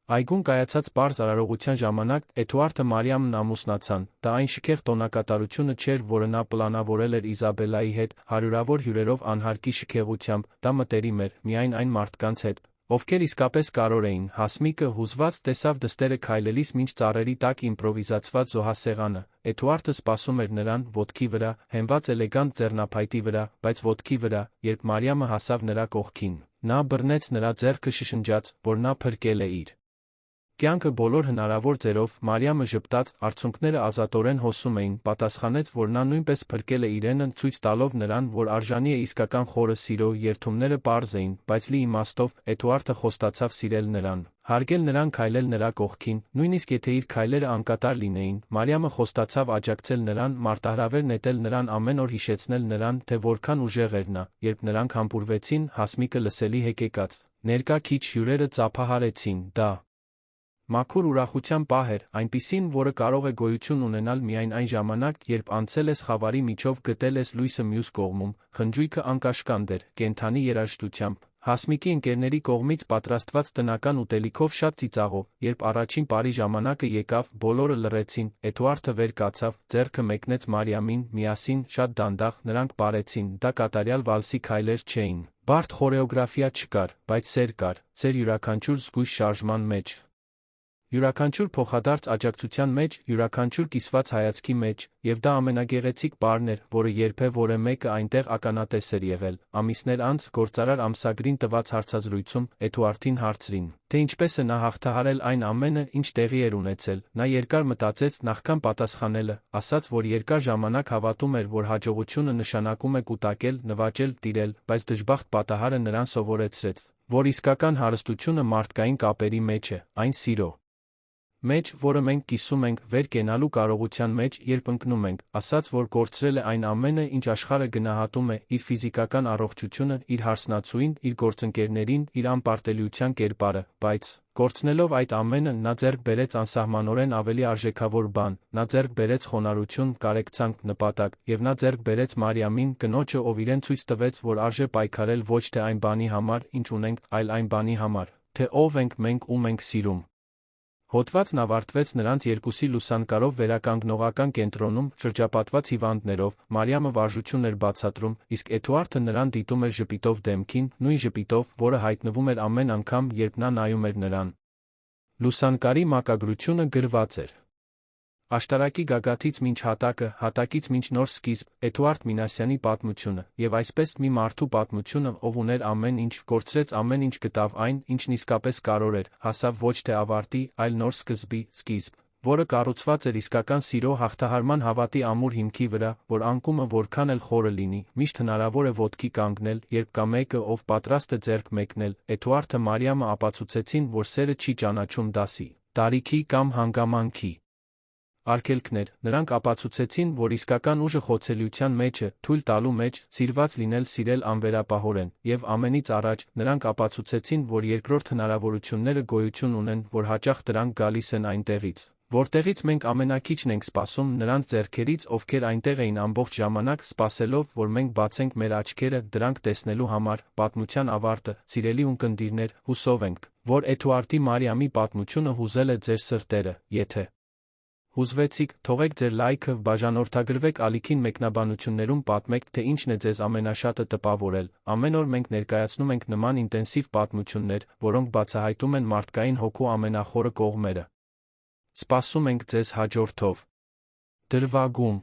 այգուն կայացած պարզ արարողության ժամանակ Էդուարդը Մարիամն ամուսնացան։ Դա այն շքեղ տոնակատարությունը չէր, որը նա պլանավորել էր Իզաբելայի հետ, հարյուրավոր հյուրերով անհարկի շքեղությամբ, դա մտերիմ էր, միայն այն մարդկանց հետ, ովքեր իսկապես կարող էին։ Հասմիկը հուզված տեսավ դստերը քայլելիս մինչ ծառերի տակ իմպրովիզացված զոհասեղանը։ Էդուարդը սպասում էր նրան, ոտքի վրա, հենված էլեգանտ ձեռնափայտի վրա, բայց ոտքի վրա, երբ Մարիամը հասավ նրա կողքին, նա բռնեց նրա ձեռքը շշնջաց, որ նա փրկել է իր կյանքը բոլոր հնարավոր ձերով։ Մարիամը ժպտաց, արցունքները ազատորեն հոսում էին, պատասխանեց, որ նա նույնպես փրկել է իրենը, ցույց տալով նրան, որ արժանի է իսկական խորը սիրո։ Երդումները պարզ էին, բայց լի իմաստով, Էդուարդը խոստացավ սիրել նրան, հարգել նրան, քայլել նրա կողքին, նույնիսկ եթե իր քայլերը անկատար լինեին։ Մարիամը խոստացավ աջակցել նրան, մարտահրավեր նետել նրան, ամեն օր հիշեցնել նրան, թե որքան ուժեղ էր նա։ Երբ նրանք համբուրվեցին, Հասմիկը լսելի հեկեկաց։ Ներկա քիչ հյուրերը ծափահարեցին, դա մաքուր ուրախության պահ էր, այնպիսին, որը կարող է գոյություն ունենալ միայն այն ժամանակ, երբ անցել ես խավարի միջով, գտել ես լույսը մյուս կողմում։ Խնջույքը անկաշկանդ էր, կենդանի երաժշտությամբ, Հասմիկի ընկերների կողմից պատրաստված տնական ուտելիքով շատ ծիծաղով։ Երբ առաջին պարի ժամանակը եկավ, բոլորը լռեցին։ Էդուարդը վեր կացավ, ձեռքը մեկնեց Մարիամին, միասին, շատ դանդաղ, նրանք պարեցին։ Դա կատարյալ վալսի քայլեր չէին։ Բարդ խորեոգրաֆիա չկար, բայց սեր կար, սեր յուրաքանչյուր զգույշ շարժման մեջ, յուրաքանչյուր փոխադարձ աջակցության մեջ, յուրաքանչյուր կիսված հայացքի մեջ, եւ դա ամենագեղեցիկ բառն էր, որը երբևէ մեկը այնտեղ ականատես էր եղել։ Ամիսներ անց, գործարար ամսագրին տված հարցազրույցում, Էդուարդին հարցրին, թե ինչպես է նա հաղթահարել այն ամենը, ինչ տեղի էր ունեցել։ Նա երկար մտածեց, նախքան պատասխանելը, ասաց, որ երկար ժամանակ հավատում էր, որ հաջողությունը նշանակում է կուտակել, նվաճել, տիրել, բայց դժբախտ պատահարը նրան սովորեցրեց, որ իսկական հարստությունը մարդկային կապերի մեջ է, այն սիրո մեջ, որը մենք կիսում ենք, վեր կենալու կարողության մեջ, երբ ընկնում ենք, ասաց, որ կորցրել է այն ամենը, ինչ աշխարհը գնահատում է, իր ֆիզիկական առողջությունը, իր հարսնացուին, իր գործընկերներին, իր անպարտելիության կերպարը, բայց կորցնելով այդ ամենը, նա ձեռք բերեց անսահմանորեն ավելի արժեքավոր բան, նա ձեռք բերեց խոնարհություն, կարեկցանք, նպատակ, եւ նա ձեռք բերեց Մարիամին, կնոջը, ով իրեն ցույց տվեց, որ արժե պայքարել ոչ թե այն բանի համար, ինչ ունենք, այլ այն բանի համար, թե ով ենք մենք, ում ենք սիրում։ Հոդվածն ավարտվեց նրանց երկուսի լուսանկարով վերականգնողական կենտրոնում, շրջապատված հիվանդներով։ Մարիամը վարժություն էր բացատրում, իսկ Էդուարդը նրան դիտում էր ժպիտով դեմքին, նույն ժպիտով, որը հայտնվում էր ամեն անգամ, երբ նա նայում էր նրան։ Լուսանկարի մակագրությունը գրված էր. Աշտարակի գագաթից մինչ հատակը, հատակից մինչ նոր սկիզբ, Էդուարդ Մինասյանի պատմությունը, եւ այսպես մի մարդու պատմությունը, ով ուներ ամեն ինչ, կորցրեց ամեն ինչ, գտավ այն, ինչն իսկապես կարող էր, հասավ ոչ թե ավարտի, այլ նոր սկզբի, սկիզբ, որը կառուցված էր իսկական սիրո հաղթահարման հավատի ամուր հիմքի վրա, որ անկումը որքան էլ խորը լինի, միշտ հնարավոր է ոտքի կանգնել, երբ կա մեկը, ով պատրաստ է ձեռք մեկնել։ Էդուարդը Մարիամը ապացուցեցին, որ սերը չի ճանաչում դասի, տարիքի կամ հանգամանքի արգելքներ, նրանք ապացուցեցին, որ իսկական ուժը խոցելիության մեջ է, թույլ տալու մեջ, սիրված լինել, սիրել անվերապահորեն, եւ ամենից առաջ, նրանք ապացուցեցին, որ երկրորդ հնարավորությունները գոյություն ունեն, որ հաճախ դրանք գալիս են այնտեղից, որտեղից մենք ամենակիչն ենք սպասում, նրանց ձեռքերից, ովքեր այնտեղ էին ամբողջ ժամանակ, սպասելով, որ մենք բացենք մեր աչքերը, դրանք տեսնելու համար։ Պատմության ավարտը, սիրելի ունկնդիրներ, հուսով ենք, որ Էդուարդի Մարիամի պատմությունը հուզել է ձեր սրտերը, եթե Հուզվեցիք, թողեք ձեր լայքը, բաժանորդագրվեք ալիքին մեկնաբանություններում պատմեք, թե ինչն է ձեզ ամենաշատը տպավորել, ամեն օր մենք ներկայացնում ենք նման ինտենսիվ պատմություններ, որոնք բացահայտում են մարդկային հոգու ամենախորը կողմերը։ Սպասում ենք ձեզ հաջորդով։ Դրվագում